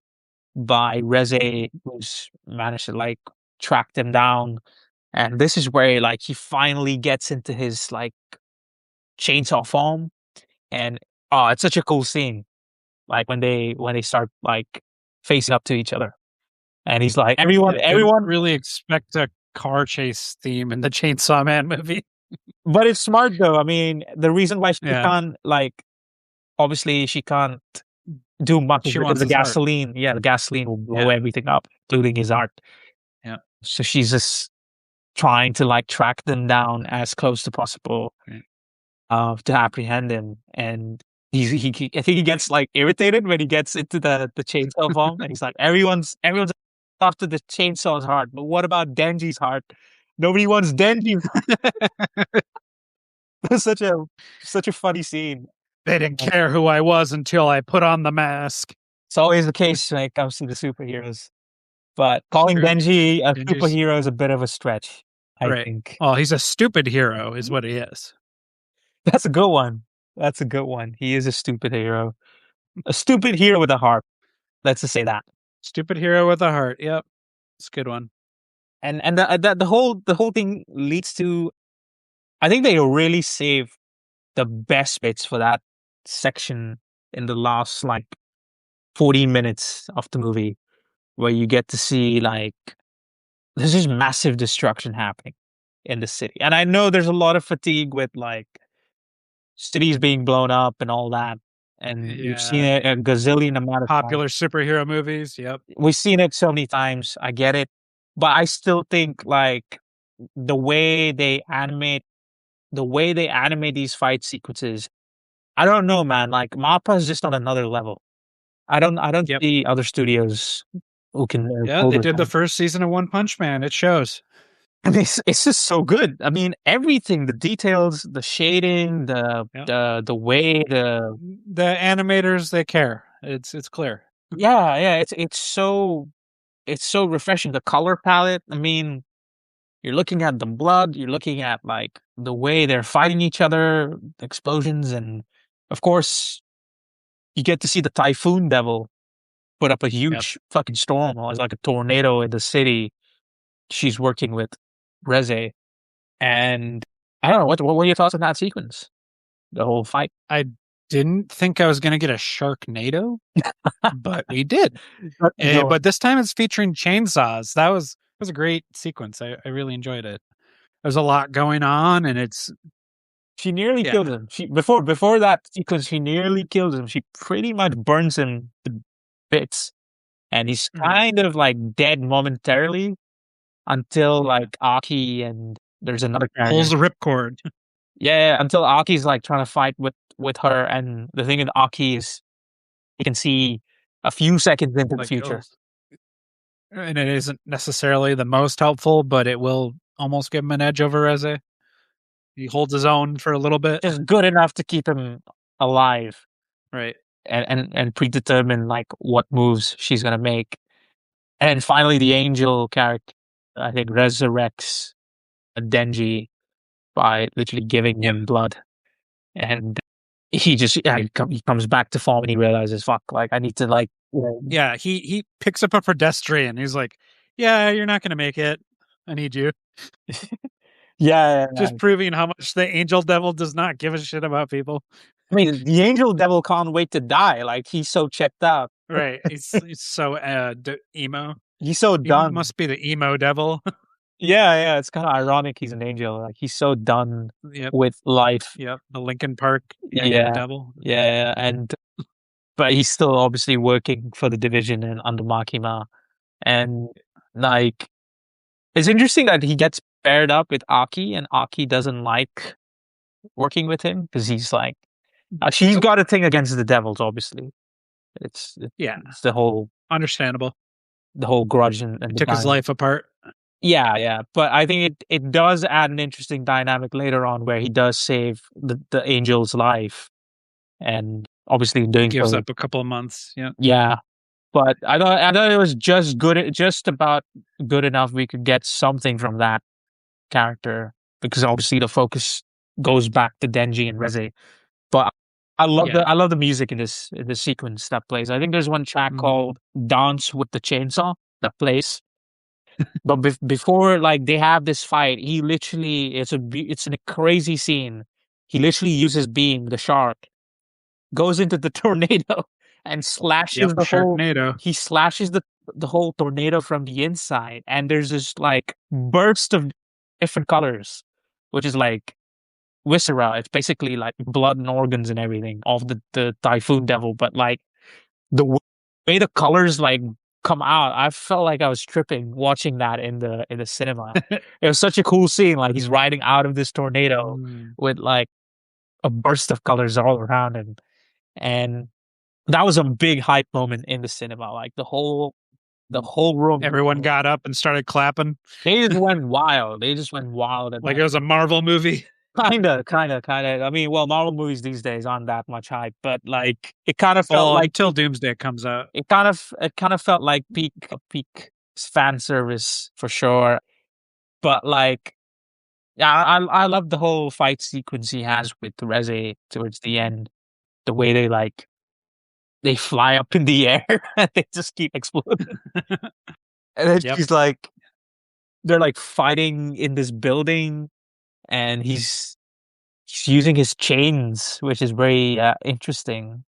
[SPEAKER 1] by Reze, who's managed to like track them down. And this is where like he finally gets into his like chainsaw form, and oh, it's such a cool scene. Like when they start like facing up to each other, and he's like,
[SPEAKER 2] Yeah. Didn't
[SPEAKER 1] everyone.
[SPEAKER 2] really expect a car chase theme in the Chainsaw Man movie.
[SPEAKER 1] But it's smart though. I mean, the reason why she
[SPEAKER 2] Yeah.
[SPEAKER 1] can't like obviously she can't do much is
[SPEAKER 2] She
[SPEAKER 1] because
[SPEAKER 2] wants
[SPEAKER 1] the
[SPEAKER 2] his heart.
[SPEAKER 1] gasoline. Yeah, the gasoline will blow
[SPEAKER 2] Yeah.
[SPEAKER 1] everything up, including his heart.
[SPEAKER 2] Yeah.
[SPEAKER 1] So she's just trying to like track them down as close to possible,
[SPEAKER 2] Right.
[SPEAKER 1] to apprehend him. And I think he gets like irritated when he gets into the chainsaw farm, and he's like, everyone's after the chainsaw's heart, but what about Denji's heart? Nobody wants Denji. It's such a funny scene.
[SPEAKER 2] They didn't care who I was until I put on the mask.
[SPEAKER 1] It's always the case when it comes to the superheroes. But calling
[SPEAKER 2] True.
[SPEAKER 1] Denji a
[SPEAKER 2] Denji's
[SPEAKER 1] superhero is a bit of a stretch, I
[SPEAKER 2] right.
[SPEAKER 1] think.
[SPEAKER 2] Well, he's a stupid hero, is what he is.
[SPEAKER 1] That's a good one. That's a good one. He is a stupid hero. A stupid hero with a heart. Let's just say that.
[SPEAKER 2] Stupid hero with a heart. Yep. It's a good one.
[SPEAKER 1] And the whole thing leads to, I think they really save the best bits for that section in the last like 40 minutes of the movie, where you get to see like there's just massive destruction happening in the city. And I know there's a lot of fatigue with like cities being blown up and all that. And we've seen
[SPEAKER 2] Yeah.
[SPEAKER 1] it a gazillion amount of times.
[SPEAKER 2] Popular superhero movies. Yep.
[SPEAKER 1] We've seen it so many times. I get it. But I still think like the way they animate these fight sequences, I don't know, man. Like Mappa is just on another level. I don't
[SPEAKER 2] Yep.
[SPEAKER 1] see other studios who can
[SPEAKER 2] Yeah,
[SPEAKER 1] pull
[SPEAKER 2] they
[SPEAKER 1] this
[SPEAKER 2] did the
[SPEAKER 1] off.
[SPEAKER 2] first season of One Punch Man. It shows.
[SPEAKER 1] I mean, it's just so good. I mean, everything, the details, the shading,
[SPEAKER 2] Yep.
[SPEAKER 1] the way
[SPEAKER 2] The animators, they care. It's clear.
[SPEAKER 1] yeah, it's so refreshing. The color palette. I mean, you're looking at the blood, you're looking at like the way they're fighting each other, the explosions, and of course, you get to see the Typhoon Devil put up a
[SPEAKER 2] Yep.
[SPEAKER 1] huge fucking storm. It's like a tornado in the city. She's working with Reze, and I don't know what were your thoughts on that sequence? The whole fight.
[SPEAKER 2] I didn't think I was going to get a Sharknado, but we did. But this time it's featuring chainsaws. That was a great sequence. I really enjoyed it. There's a lot going on, and it's
[SPEAKER 1] She nearly
[SPEAKER 2] yeah.
[SPEAKER 1] kills him. She before that sequence, she nearly kills him. She pretty much burns him to bits, and he's
[SPEAKER 2] Mhm.
[SPEAKER 1] kind of like dead momentarily until like Aki and there's another
[SPEAKER 2] Pulls
[SPEAKER 1] character.
[SPEAKER 2] the ripcord.
[SPEAKER 1] Yeah, until Aki's like trying to fight with her, and the thing with Aki is he can see a few seconds into the
[SPEAKER 2] Like
[SPEAKER 1] future.
[SPEAKER 2] and it isn't necessarily the most helpful, but it will almost give him an edge over Reze. He holds his own for a little bit.
[SPEAKER 1] Just good enough to keep him alive
[SPEAKER 2] Right.
[SPEAKER 1] and predetermine like what moves she's gonna make. And finally, the angel character, I think, resurrects Denji by literally giving him blood, and he comes back to form, and he realizes, fuck, like I need to like
[SPEAKER 2] Yeah, he picks up a pedestrian. He's like, "Yeah, you're not going to make it. I need you."
[SPEAKER 1] yeah.
[SPEAKER 2] Just proving how much the angel devil does not give a shit about people.
[SPEAKER 1] I mean, the angel devil can't wait to die. Like he's so checked out.
[SPEAKER 2] Right. He's so emo.
[SPEAKER 1] He's so
[SPEAKER 2] He
[SPEAKER 1] done.
[SPEAKER 2] must be the emo devil.
[SPEAKER 1] yeah, it's kind of ironic he's an angel. Like he's so done
[SPEAKER 2] Yep,
[SPEAKER 1] with life.
[SPEAKER 2] yep. The Lincoln Park
[SPEAKER 1] Yeah,
[SPEAKER 2] devil.
[SPEAKER 1] yeah, and but he's still obviously working for the division and under Makima. And like it's interesting that he gets paired up with Aki, and Aki doesn't like working with him because he's like she's
[SPEAKER 2] Nope.
[SPEAKER 1] got a thing against the devils. Obviously, it's
[SPEAKER 2] Yeah,
[SPEAKER 1] it's
[SPEAKER 2] understandable.
[SPEAKER 1] the whole grudge and
[SPEAKER 2] He
[SPEAKER 1] the
[SPEAKER 2] took his
[SPEAKER 1] dynamic.
[SPEAKER 2] life apart.
[SPEAKER 1] Yeah, yeah, but I think it does add an interesting dynamic later on where he does save the angel's life, and obviously
[SPEAKER 2] He
[SPEAKER 1] doing
[SPEAKER 2] gives
[SPEAKER 1] so.
[SPEAKER 2] up a couple of months. Yeah.
[SPEAKER 1] Yeah, but I thought it was just good, just about good enough. We could get something from that character because obviously the focus goes back to Denji and Reze. But
[SPEAKER 2] Yeah.
[SPEAKER 1] I love the music in this sequence that plays. I think there's one track
[SPEAKER 2] Mhm.
[SPEAKER 1] called "Dance with the Chainsaw" that plays. But before like they have this fight, he literally it's a crazy scene. He literally uses Beam, the shark, goes into the tornado and
[SPEAKER 2] Yep.
[SPEAKER 1] slashes the whole
[SPEAKER 2] Sharknado.
[SPEAKER 1] he slashes the whole tornado from the inside, and there's this like burst of different colors, which is like viscera. It's basically like blood and organs and everything of the typhoon devil, but like way the colors like come out, I felt like I was tripping watching that in the cinema. It was such a cool scene. Like he's riding out of this tornado
[SPEAKER 2] Mm.
[SPEAKER 1] with like a burst of colors all around him, and that was a big hype moment in the cinema. Like the whole room,
[SPEAKER 2] Everyone got up and started clapping
[SPEAKER 1] they just went wild. They just went wild at
[SPEAKER 2] like
[SPEAKER 1] that.
[SPEAKER 2] it was a Marvel movie.
[SPEAKER 1] Kinda. I mean, well, Marvel movies these days aren't that much hype, but like it kind of felt
[SPEAKER 2] Well,
[SPEAKER 1] like
[SPEAKER 2] until Doomsday comes out.
[SPEAKER 1] it kind of felt like peak fan service for sure. But like, yeah, I love the whole fight sequence he has with Reze towards the end. The way they like they fly up in the air and they just keep exploding. And then
[SPEAKER 2] Yep.
[SPEAKER 1] she's like, they're like fighting in this building, and he's using his chains, which is very interesting.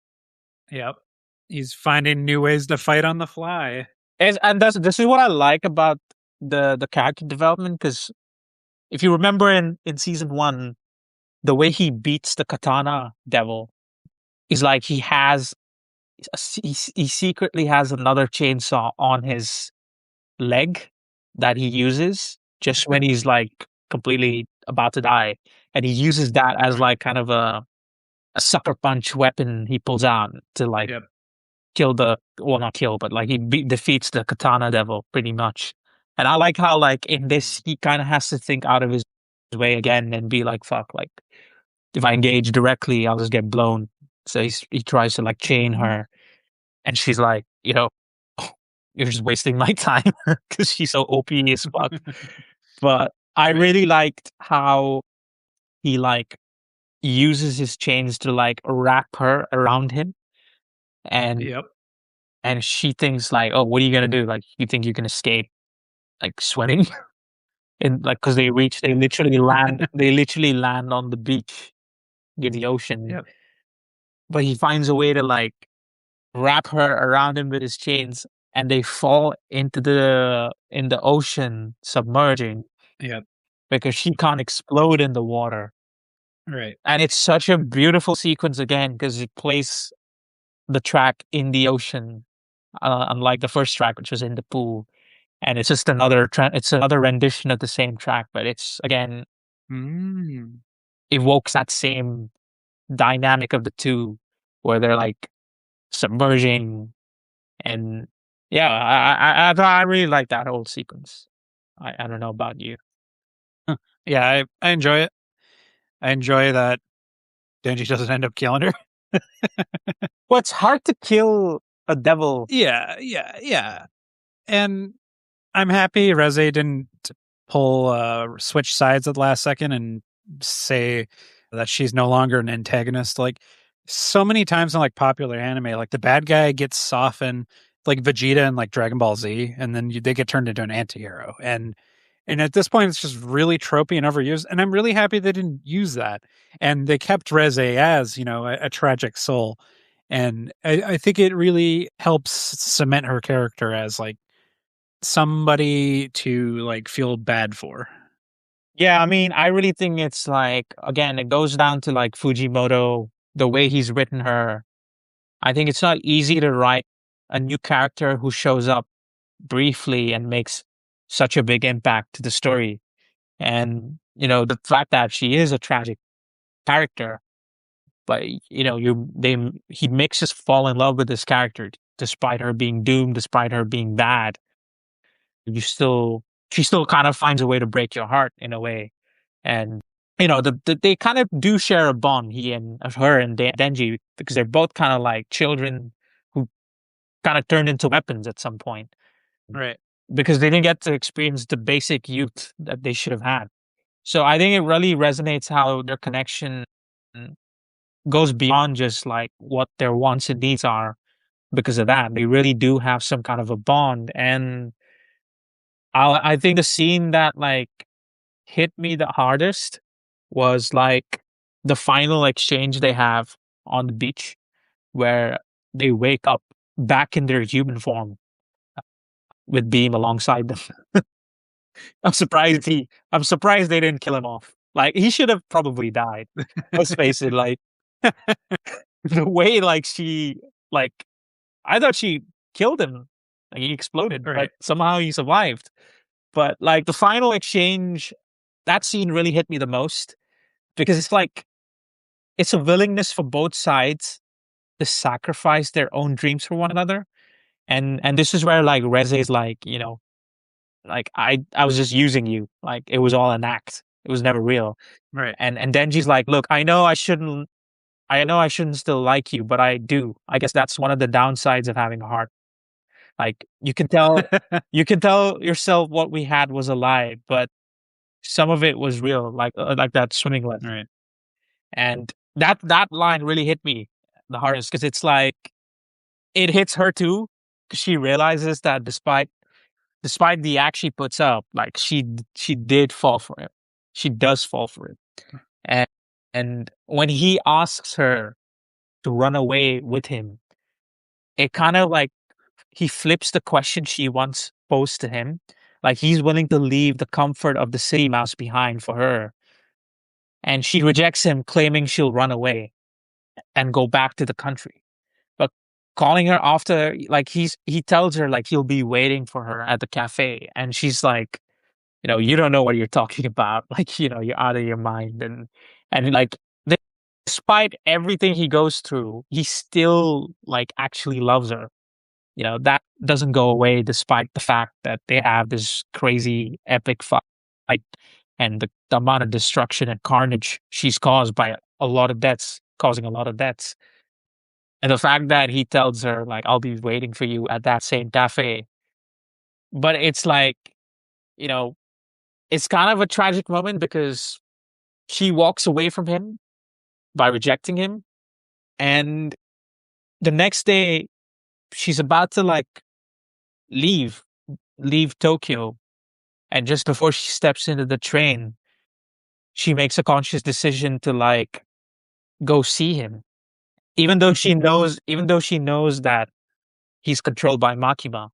[SPEAKER 2] Yep. He's finding new ways to fight on the fly.
[SPEAKER 1] And that's this is what I like about the character development because if you remember in season 1, the way he beats the katana devil is like he secretly has another chainsaw on his leg that he uses just when he's like completely about to die, and he uses that as like kind of a sucker punch weapon he pulls out to like
[SPEAKER 2] Yep.
[SPEAKER 1] kill the well not kill but like defeats the katana devil pretty much. And I like how like in this he kind of has to think out of his way again and be like fuck, like if I engage directly I'll just get blown. So he tries to like chain her, and she's like, you know, you're just wasting my time because she's so OP as fuck. But I really liked how he like uses his chains to like wrap her around him, and
[SPEAKER 2] Yep.
[SPEAKER 1] she thinks like, oh, what are you gonna do? Like, you think you can escape like sweating? And like, because they literally land on the beach in the ocean.
[SPEAKER 2] Yep.
[SPEAKER 1] But he finds a way to like wrap her around him with his chains, and they fall into in the ocean, submerging
[SPEAKER 2] Yep.
[SPEAKER 1] because she can't explode in the water.
[SPEAKER 2] Right.
[SPEAKER 1] And it's such a beautiful sequence again because it plays the track in the ocean, unlike the first track, which was in the pool. And it's just it's another rendition of the same track, but it's again
[SPEAKER 2] Mm.
[SPEAKER 1] evokes that same dynamic of the two, where they're like submerging. And yeah, I really like that whole sequence. I don't know about you.
[SPEAKER 2] Yeah, I enjoy it. I enjoy that Denji doesn't end up killing her.
[SPEAKER 1] Well, it's hard to kill a devil.
[SPEAKER 2] Yeah. And I'm happy Reze didn't pull switch sides at the last second and say that she's no longer an antagonist. Like so many times in like popular anime, like the bad guy gets softened, like Vegeta and like Dragon Ball Z, and then they get turned into an anti-hero. And at this point, it's just really tropey and overused. And I'm really happy they didn't use that. And they kept Reze as, you know, a tragic soul. And I think it really helps cement her character as like somebody to like feel bad for.
[SPEAKER 1] Yeah, I mean, I really think it's like, again, it goes down to like Fujimoto, the way he's written her. I think it's not easy to write a new character who shows up briefly and makes such a big impact to the story. And, the fact that she is a tragic character, but, he makes us fall in love with this character despite her being doomed, despite her being bad. You still, she still kind of finds a way to break your heart in a way. And they kind of do share a bond, he and her and Denji, because they're both kind of like children who kind of turned into weapons at some point
[SPEAKER 2] Right.
[SPEAKER 1] because they didn't get to experience the basic youth that they should have had. So I think it really resonates how their connection goes beyond just like what their wants and needs are. Because of that, they really do have some kind of a bond. And I think the scene that like hit me the hardest was like the final exchange they have on the beach where they wake up back in their human form with Beam alongside them. I'm surprised they didn't kill him off. Like he should have probably died. Let's face it, like the way like she like I thought she killed him. Like he exploded,
[SPEAKER 2] Right.
[SPEAKER 1] but somehow he survived. But like the final exchange, that scene really hit me the most because it's like it's a willingness for both sides to sacrifice their own dreams for one another. And this is where like Reze is like, like I was just using you. Like it was all an act. It was never real.
[SPEAKER 2] Right.
[SPEAKER 1] And Denji's like, look, I know I shouldn't still like you, but I do. I guess that's one of the downsides of having a heart. Like you can tell yourself what we had was a lie, but some of it was real, like that swimming lesson.
[SPEAKER 2] Right.
[SPEAKER 1] And that line really hit me the hardest because it's like it hits her too because she realizes that despite the act she puts up, like she did fall for him. She does fall for him. And and when he asks her to run away with him, it kind of like he flips the question she once posed to him. Like he's willing to leave the comfort of the city mouse behind for her. And she rejects him, claiming she'll run away and go back to the country. But calling her after, like he tells her like he'll be waiting for her at the cafe, and she's like, you don't know what you're talking about. Like, you're out of your mind, and like despite everything he goes through, he still like actually loves her. That doesn't go away despite the fact that they have this crazy epic fight and the amount of destruction and carnage she's caused by a lot of deaths, causing a lot of deaths. And the fact that he tells her, like, I'll be waiting for you at that same cafe. But it's like, you know, it's kind of a tragic moment because she walks away from him by rejecting him. And the next day, she's about to like leave, leave Tokyo. And just before she steps into the train, she makes a conscious decision to like go see him. Even though she knows that he's controlled by Makima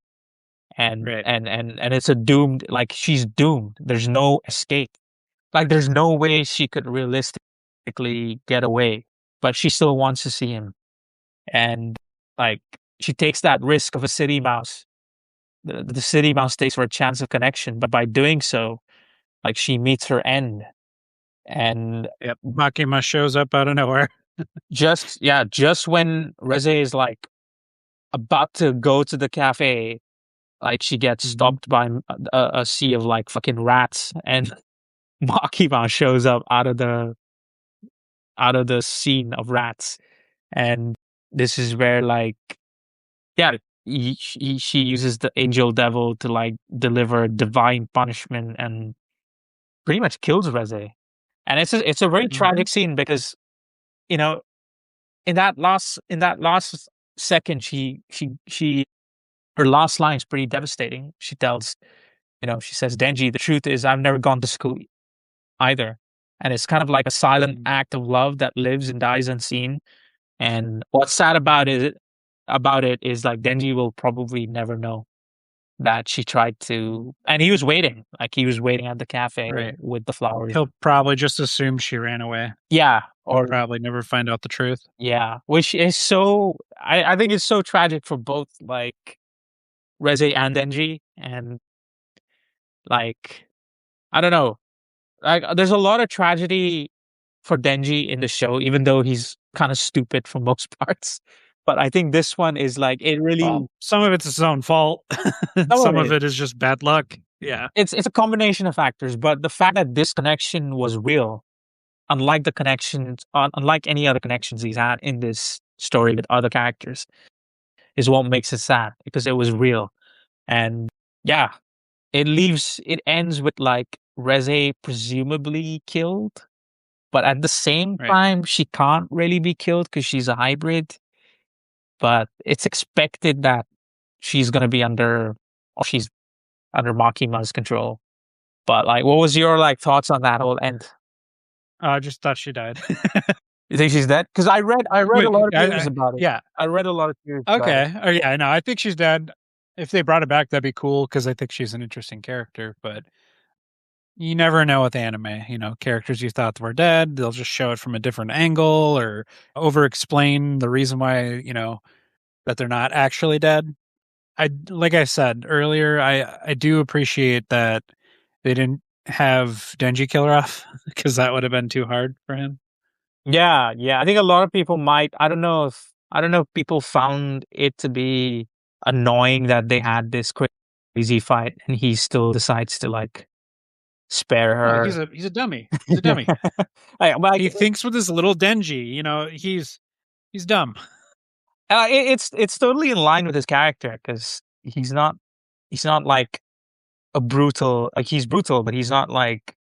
[SPEAKER 1] and
[SPEAKER 2] Right.
[SPEAKER 1] and it's a doomed, like she's doomed. There's no escape. Like there's no way she could realistically get away, but she still wants to see him. And like she takes that risk of a city mouse. The city mouse takes for a chance of connection, but by doing so, like she meets her end. And
[SPEAKER 2] Yep. Makima shows up out of nowhere.
[SPEAKER 1] just when Reze is like about to go to the cafe, like she gets stopped by a sea of like fucking rats, and Makima shows up out of the scene of rats, and this is where like yeah, she uses the angel devil to like deliver divine punishment and pretty much kills Reze, and it's a very tragic scene because you know in that last second she her last line is pretty devastating. She tells she says, Denji, the truth is I've never gone to school either. And it's kind of like a silent act of love that lives and dies unseen. And what's sad about it is like Denji will probably never know. that she tried to, and he was waiting, like he was waiting at the cafe
[SPEAKER 2] Right.
[SPEAKER 1] with the flowers.
[SPEAKER 2] He'll probably just assume she ran away.
[SPEAKER 1] Yeah,
[SPEAKER 2] Or
[SPEAKER 1] or
[SPEAKER 2] probably never find out the truth.
[SPEAKER 1] yeah, which is so. I think it's so tragic for both like Reze and Denji, and like I don't know, like there's a lot of tragedy for Denji in the show, even though he's kind of stupid for most parts. But I think this one is like it really.
[SPEAKER 2] Well, some of it's his own fault. Some of it is just bad luck. Yeah.
[SPEAKER 1] It's a combination of factors, but the fact that this connection was real, unlike the connections, unlike any other connections he's had in this story with other characters, is what makes it sad because it was real. And yeah, it ends with like Reze presumably killed, but at the same
[SPEAKER 2] Right.
[SPEAKER 1] time, she can't really be killed because she's a hybrid. But it's expected that she's gonna be under, or she's under Makima's control. But like, what was your like thoughts on that whole end?
[SPEAKER 2] I just thought she died.
[SPEAKER 1] You think she's dead? Because I read a
[SPEAKER 2] Wait,
[SPEAKER 1] lot of theories about it.
[SPEAKER 2] yeah.
[SPEAKER 1] I read a lot of theories about it.
[SPEAKER 2] Okay. Oh, yeah. No, I think she's dead. If they brought it back, that'd be cool because I think she's an interesting character. But you never know with anime. You know, characters you thought were dead, they'll just show it from a different angle or over explain the reason why, that they're not actually dead. Like I said earlier, I do appreciate that they didn't have Denji kill her off because that would have been too hard for him.
[SPEAKER 1] Yeah, yeah. I think a lot of people might. I don't know if people found it to be annoying that they had this crazy fight, and he still decides to like spare
[SPEAKER 2] Oh,
[SPEAKER 1] her.
[SPEAKER 2] he's a dummy. He's a dummy.
[SPEAKER 1] Like,
[SPEAKER 2] He thinks with his little Denji. He's dumb.
[SPEAKER 1] it's totally in line with his character because he's not like a brutal, like he's brutal, but he's not like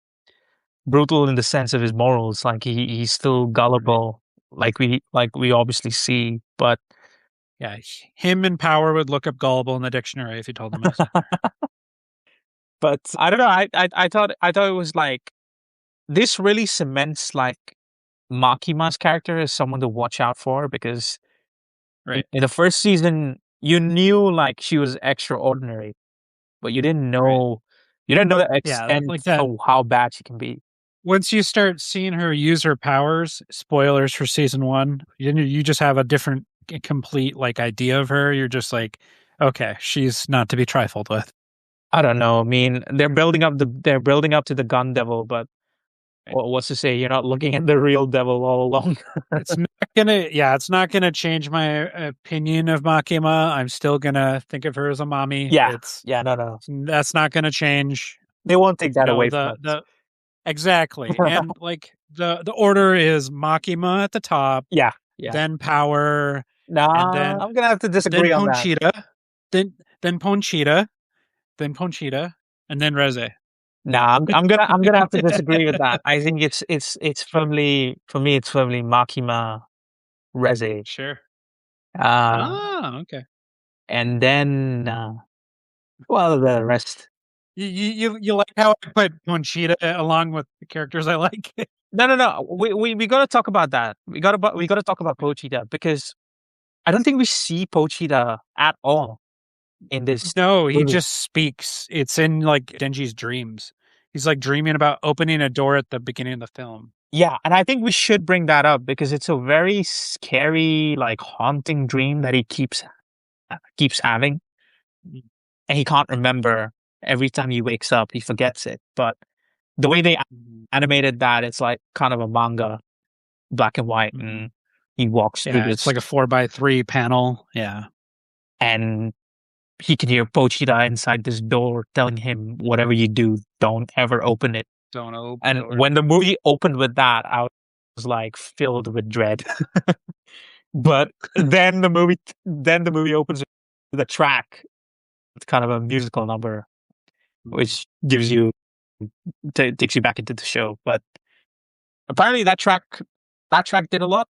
[SPEAKER 1] brutal in the sense of his morals. Like he's still gullible, like we obviously see. But
[SPEAKER 2] Yeah, him and Power would look up gullible in the dictionary if you told them this.
[SPEAKER 1] but I don't know. I thought it was like this really cements like Makima's character as someone to watch out for because
[SPEAKER 2] Right.
[SPEAKER 1] in the first season you knew like she was extraordinary, but
[SPEAKER 2] Right.
[SPEAKER 1] you didn't know the
[SPEAKER 2] Yeah,
[SPEAKER 1] extent
[SPEAKER 2] like that.
[SPEAKER 1] of how bad she can be.
[SPEAKER 2] Once you start seeing her use her powers, spoilers for season 1, you just have a different complete like idea of her. You're just like, okay, she's not to be trifled with.
[SPEAKER 1] I don't know. I mean, they're building up to the gun devil, but what's to say you're not looking at the real devil all along?
[SPEAKER 2] It's not gonna change my opinion of Makima. I'm still gonna think of her as a mommy.
[SPEAKER 1] Yeah, yeah, no.
[SPEAKER 2] That's not gonna change.
[SPEAKER 1] They won't take that away from us.
[SPEAKER 2] The exactly. And like the order is Makima at the top,
[SPEAKER 1] Yeah, yeah.
[SPEAKER 2] then Power, and
[SPEAKER 1] Nah, I'm gonna have to disagree on that.
[SPEAKER 2] Ponchita, then Ponchita, then Ponchita, and then Reze.
[SPEAKER 1] Nah, I'm gonna have to disagree with that. I think it's firmly for me. It's firmly Makima, Reze,
[SPEAKER 2] Sure.
[SPEAKER 1] uh,
[SPEAKER 2] Okay.
[SPEAKER 1] and then well the rest.
[SPEAKER 2] You like how I put Ponchita along with the characters I like?
[SPEAKER 1] No. We gotta talk about that. We gotta talk about Pochita because I don't think we see Pochita at all in this
[SPEAKER 2] No, he
[SPEAKER 1] movie.
[SPEAKER 2] just speaks. It's in like Denji's dreams. He's like dreaming about opening a door at the beginning of the film.
[SPEAKER 1] Yeah, and I think we should bring that up because it's a very scary, like haunting dream that he keeps having, and he can't remember. Every time he wakes up, he forgets it. But the way they animated that, it's like kind of a manga, black and white, and he walks through
[SPEAKER 2] Yeah, it's
[SPEAKER 1] this,
[SPEAKER 2] like a 4x3 panel. Yeah.
[SPEAKER 1] and he can hear Pochita inside this door telling him, "Whatever you do, don't ever open it."
[SPEAKER 2] Don't open.
[SPEAKER 1] And when the movie opened with that, I was like filled with dread. But then the movie opens with a track. It's kind of a musical number, which gives you takes you back into the show. But apparently that track did a lot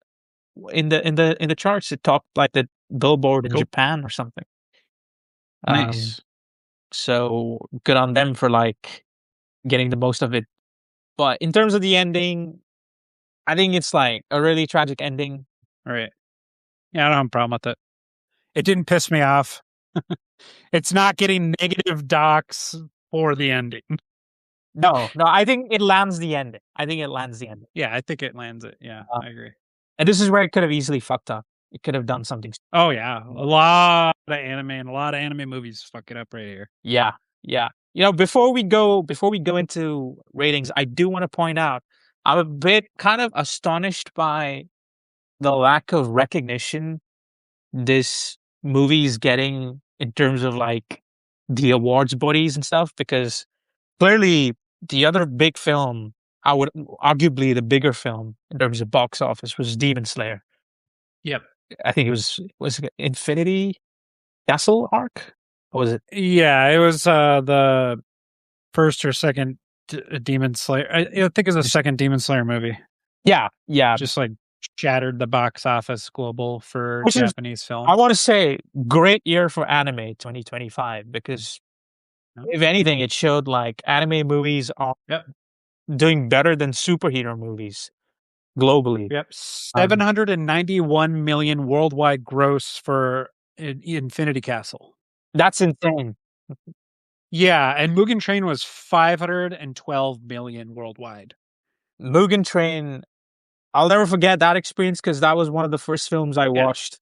[SPEAKER 1] in the charts. It topped like the Billboard in Japan or something.
[SPEAKER 2] Nice.
[SPEAKER 1] So good on them for like getting the most of it. But in terms of the ending, I think it's like a really tragic ending.
[SPEAKER 2] All right. Yeah, I don't have a problem with it. It didn't piss me off. It's not getting negative docs for the ending.
[SPEAKER 1] No, no, I think it lands the ending. I think it lands the ending.
[SPEAKER 2] Yeah, I think it lands it. Yeah,
[SPEAKER 1] Uh,
[SPEAKER 2] I agree.
[SPEAKER 1] and this is where it could have easily fucked up. It could have done something.
[SPEAKER 2] Oh yeah, a lot of anime and a lot of anime movies fuck it up right here.
[SPEAKER 1] Yeah, yeah. Before we go into ratings, I do want to point out I'm a bit kind of astonished by the lack of recognition this movie is getting in terms of like the awards bodies and stuff, because clearly the other big film, I would arguably the bigger film in terms of box office, was Demon Slayer.
[SPEAKER 2] Yep.
[SPEAKER 1] I think it was it Infinity Castle arc? Or was it?
[SPEAKER 2] Yeah, it was the first or second Demon Slayer. I think it's the second Demon Slayer movie.
[SPEAKER 1] Yeah, yeah.
[SPEAKER 2] Just like shattered the box office global for
[SPEAKER 1] Which is,
[SPEAKER 2] Japanese film.
[SPEAKER 1] I want to say, great year for anime 2025, because if anything, it showed like anime movies are
[SPEAKER 2] Yep.
[SPEAKER 1] doing better than superhero movies globally.
[SPEAKER 2] Yep. 791 million worldwide gross for Infinity Castle.
[SPEAKER 1] That's insane.
[SPEAKER 2] Yeah, and Mugen Train was 512 million worldwide.
[SPEAKER 1] Mugen Train, I'll never forget that experience, because that was one of the first films I watched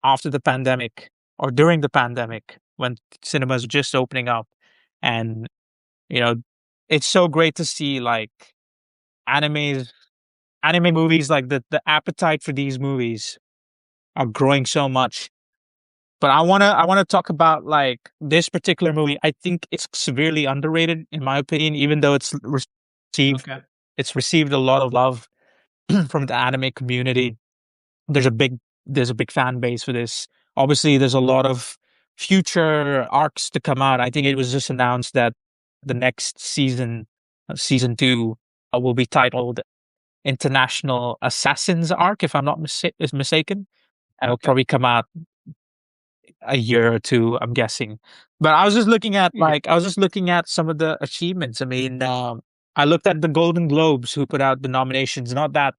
[SPEAKER 1] after the pandemic, or during the pandemic, when cinemas were just opening up. And, you know, it's so great to see like animes, anime movies, like the appetite for these movies are growing so much. But I wanna talk about like this particular movie. I think it's severely underrated in my opinion, even though received it's received a lot of love from the anime community. There's a big there's a big fan base for this. Obviously, there's a lot of future arcs to come out. I think it was just announced that the next season, season two, will be titled International Assassins Arc, if I'm not mistaken. And it'll probably come out a year or two, I'm guessing. But I was just looking at some of the achievements. I mean, I looked at the Golden Globes, who put out the nominations. Not that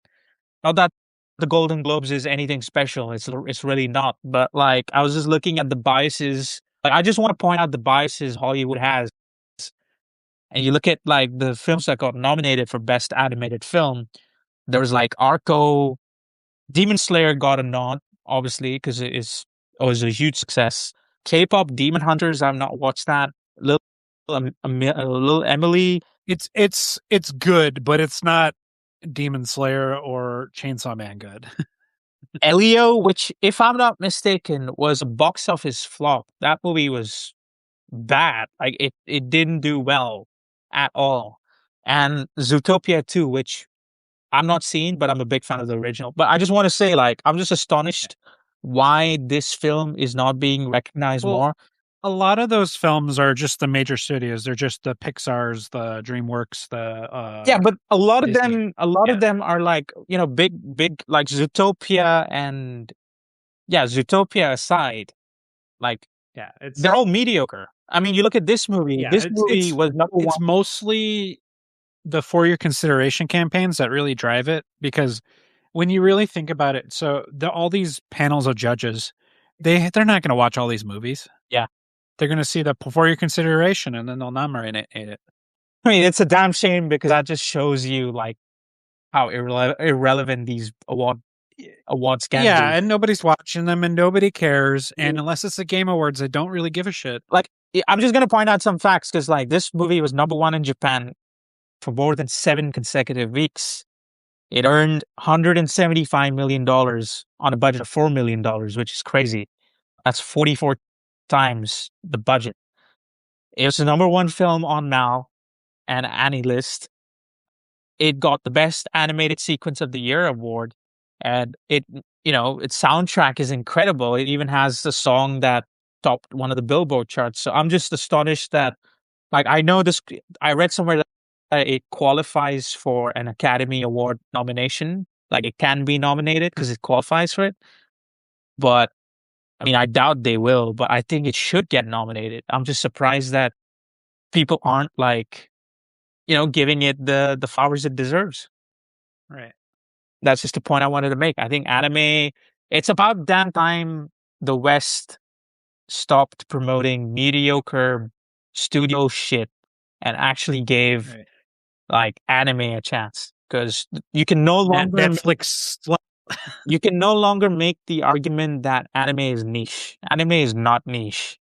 [SPEAKER 1] the Golden Globes is anything special. It's really not. But like, I was just looking at the biases. Like, I just want to point out the biases Hollywood has. And you look at like the films that got nominated for Best Animated Film. There was like Arco, Demon Slayer got a nod, obviously, because it was a huge success. K-pop Demon Hunters, I've not watched that. Little Emily,
[SPEAKER 2] It's good, but it's not Demon Slayer or Chainsaw Man good.
[SPEAKER 1] Elio, which, if I'm not mistaken, was a box office flop. That movie was bad. Like, it didn't do well at all. And Zootopia 2, which I'm not seeing, but I'm a big fan of the original. But I just want to say, like, I'm just astonished why this film is not being recognized
[SPEAKER 2] Well,
[SPEAKER 1] more.
[SPEAKER 2] a lot of those films are just the major studios. They're just the Pixar's, the DreamWorks, the
[SPEAKER 1] Yeah, but a lot of
[SPEAKER 2] Disney.
[SPEAKER 1] them, are like, big, like Zootopia, and yeah, Zootopia aside, like,
[SPEAKER 2] Yeah,
[SPEAKER 1] they're all mediocre. I mean, you look at this movie.
[SPEAKER 2] yeah,
[SPEAKER 1] This movie was number one.
[SPEAKER 2] it's mostly the for your consideration campaigns that really drive it, because when you really think about it, so all these panels of judges, they're not going to watch all these movies.
[SPEAKER 1] Yeah,
[SPEAKER 2] They're going to see the for your consideration, and then they'll nominate it.
[SPEAKER 1] I mean, it's a damn shame, because that just shows you like how irrelevant these awards can
[SPEAKER 2] Yeah,
[SPEAKER 1] be.
[SPEAKER 2] and nobody's watching them, and nobody cares. And unless it's the Game Awards, they don't really give a shit.
[SPEAKER 1] Like, I'm just gonna point out some facts, because like this movie was number one in Japan for more than 7 consecutive weeks. It earned $175 million on a budget of $4 million, which is crazy. That's 44 times the budget. It was the number one film on Mal and Annie List. It got the Best Animated Sequence of the Year award, and its soundtrack is incredible. It even has a song that topped one of the Billboard charts. So I'm just astonished that, like, I know this. I read somewhere that it qualifies for an Academy Award nomination. Like, it can be nominated because it qualifies for it. But I mean, I doubt they will. But I think it should get nominated. I'm just surprised that people aren't like, giving it the flowers it deserves.
[SPEAKER 2] Right.
[SPEAKER 1] That's just the point I wanted to make. I think anime. It's about damn time the West stopped promoting mediocre studio shit and actually gave
[SPEAKER 2] Right.
[SPEAKER 1] like anime a chance because you can no longer
[SPEAKER 2] Netflix.
[SPEAKER 1] you can no longer make the argument that anime is niche. Anime is not niche.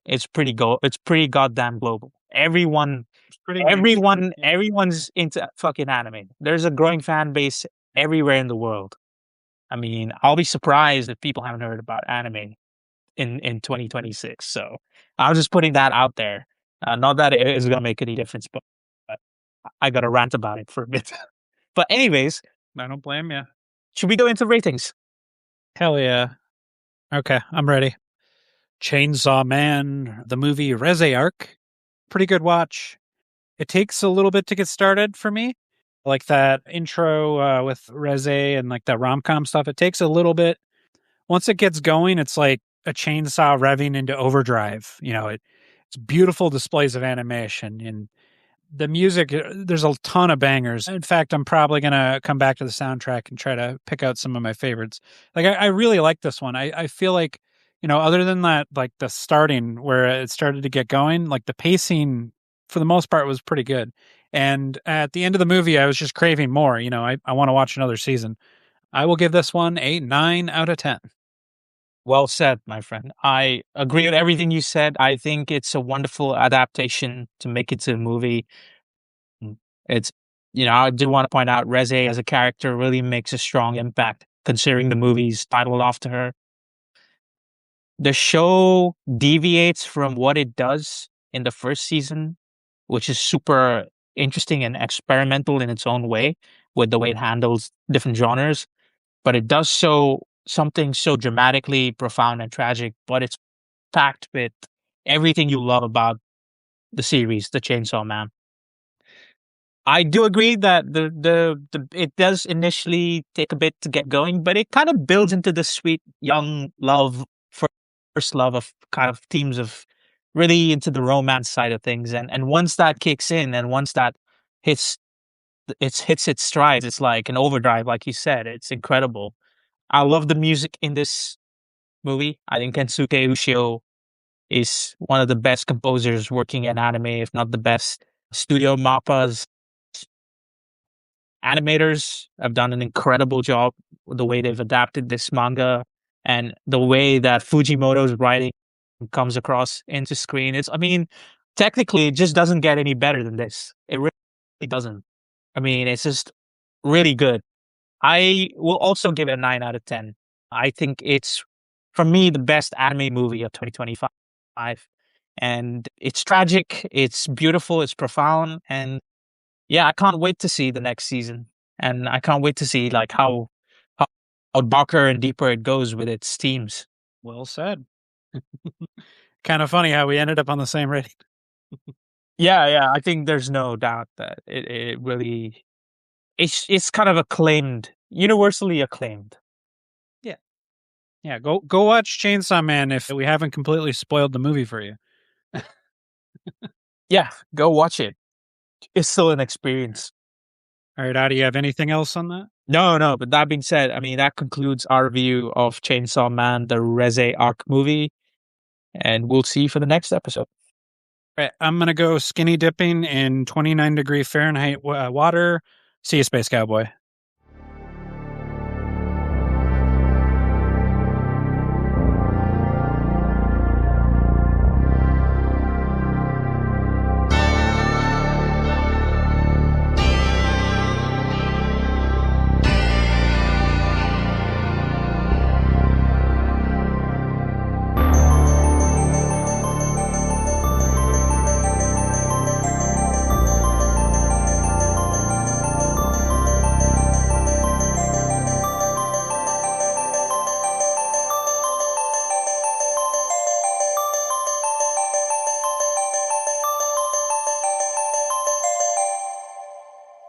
[SPEAKER 1] It's pretty goddamn global.
[SPEAKER 2] It's pretty niche. Yeah.
[SPEAKER 1] Everyone's into fucking anime. There's a growing fan base everywhere in the world. I mean, I'll be surprised if people haven't heard about anime in 2026. So I was just putting that out there. Not that it is gonna make any difference, but I got to rant about it for a bit. But anyways,
[SPEAKER 2] I don't blame you.
[SPEAKER 1] should we go into ratings?
[SPEAKER 2] Hell yeah. Okay, I'm ready. Chainsaw Man, the movie Reze arc. Pretty good watch. It takes a little bit to get started for me. Like that intro with Reze and like that rom com stuff. It takes a little bit. Once it gets going, it's like a chainsaw revving into overdrive. It's beautiful displays of animation and the music. There's a ton of bangers. In fact, I'm probably gonna come back to the soundtrack and try to pick out some of my favorites. Like I really like this one. I feel like other than that, like the starting where it started to get going, like the pacing for the most part was pretty good. And at the end of the movie, I was just craving more. I want to watch another season. I will give this one a 9 out of 10.
[SPEAKER 1] Well said, my friend. I agree with everything you said. I think it's a wonderful adaptation to make it to a movie. Mm. It's, I do want to point out Reze as a character really makes a strong impact considering the movie's titled after her. The show deviates from what it does in the first season, which is super interesting and experimental in its own way with the way it handles different genres. But it does so something so dramatically profound and tragic, but it's packed with everything you love about the series, The Chainsaw Man. I do agree that the it does initially take a bit to get going, but it kind of builds into the sweet young love, first love of kind of themes of really into the romance side of things, and once that kicks in, and once that hits hits its strides, it's like an overdrive, like you said. It's incredible. I love the music in this movie. I think Kensuke Ushio is one of the best composers working in anime, if not the best. Studio Mappa's animators have done an incredible job with the way they've adapted this manga and the way that Fujimoto's writing comes across into screen. I mean, technically, it just doesn't get any better than this. It really doesn't. I mean, it's just really good. I will also give it a 9 out of 10. I think it's, for me, the best anime movie of 2025. And it's tragic, it's beautiful, it's profound, and yeah, I can't wait to see the next season. And I can't wait to see like how, how darker and deeper it goes with its themes.
[SPEAKER 2] Well said. Kind of funny how we ended up on the same rating.
[SPEAKER 1] Yeah, I think there's no doubt that it really it's kind of acclaimed, universally acclaimed.
[SPEAKER 2] Yeah. Yeah, go watch Chainsaw Man if we haven't completely spoiled the movie for you.
[SPEAKER 1] Yeah, go watch it. It's still an experience.
[SPEAKER 2] All right, Adi, you have anything else on that?
[SPEAKER 1] No. But that being said, I mean that concludes our review of Chainsaw Man, the Reze arc movie, and we'll see you for the next episode.
[SPEAKER 2] All right, I'm gonna go skinny dipping in 29-degree Fahrenheit water. See you, Space Cowboy.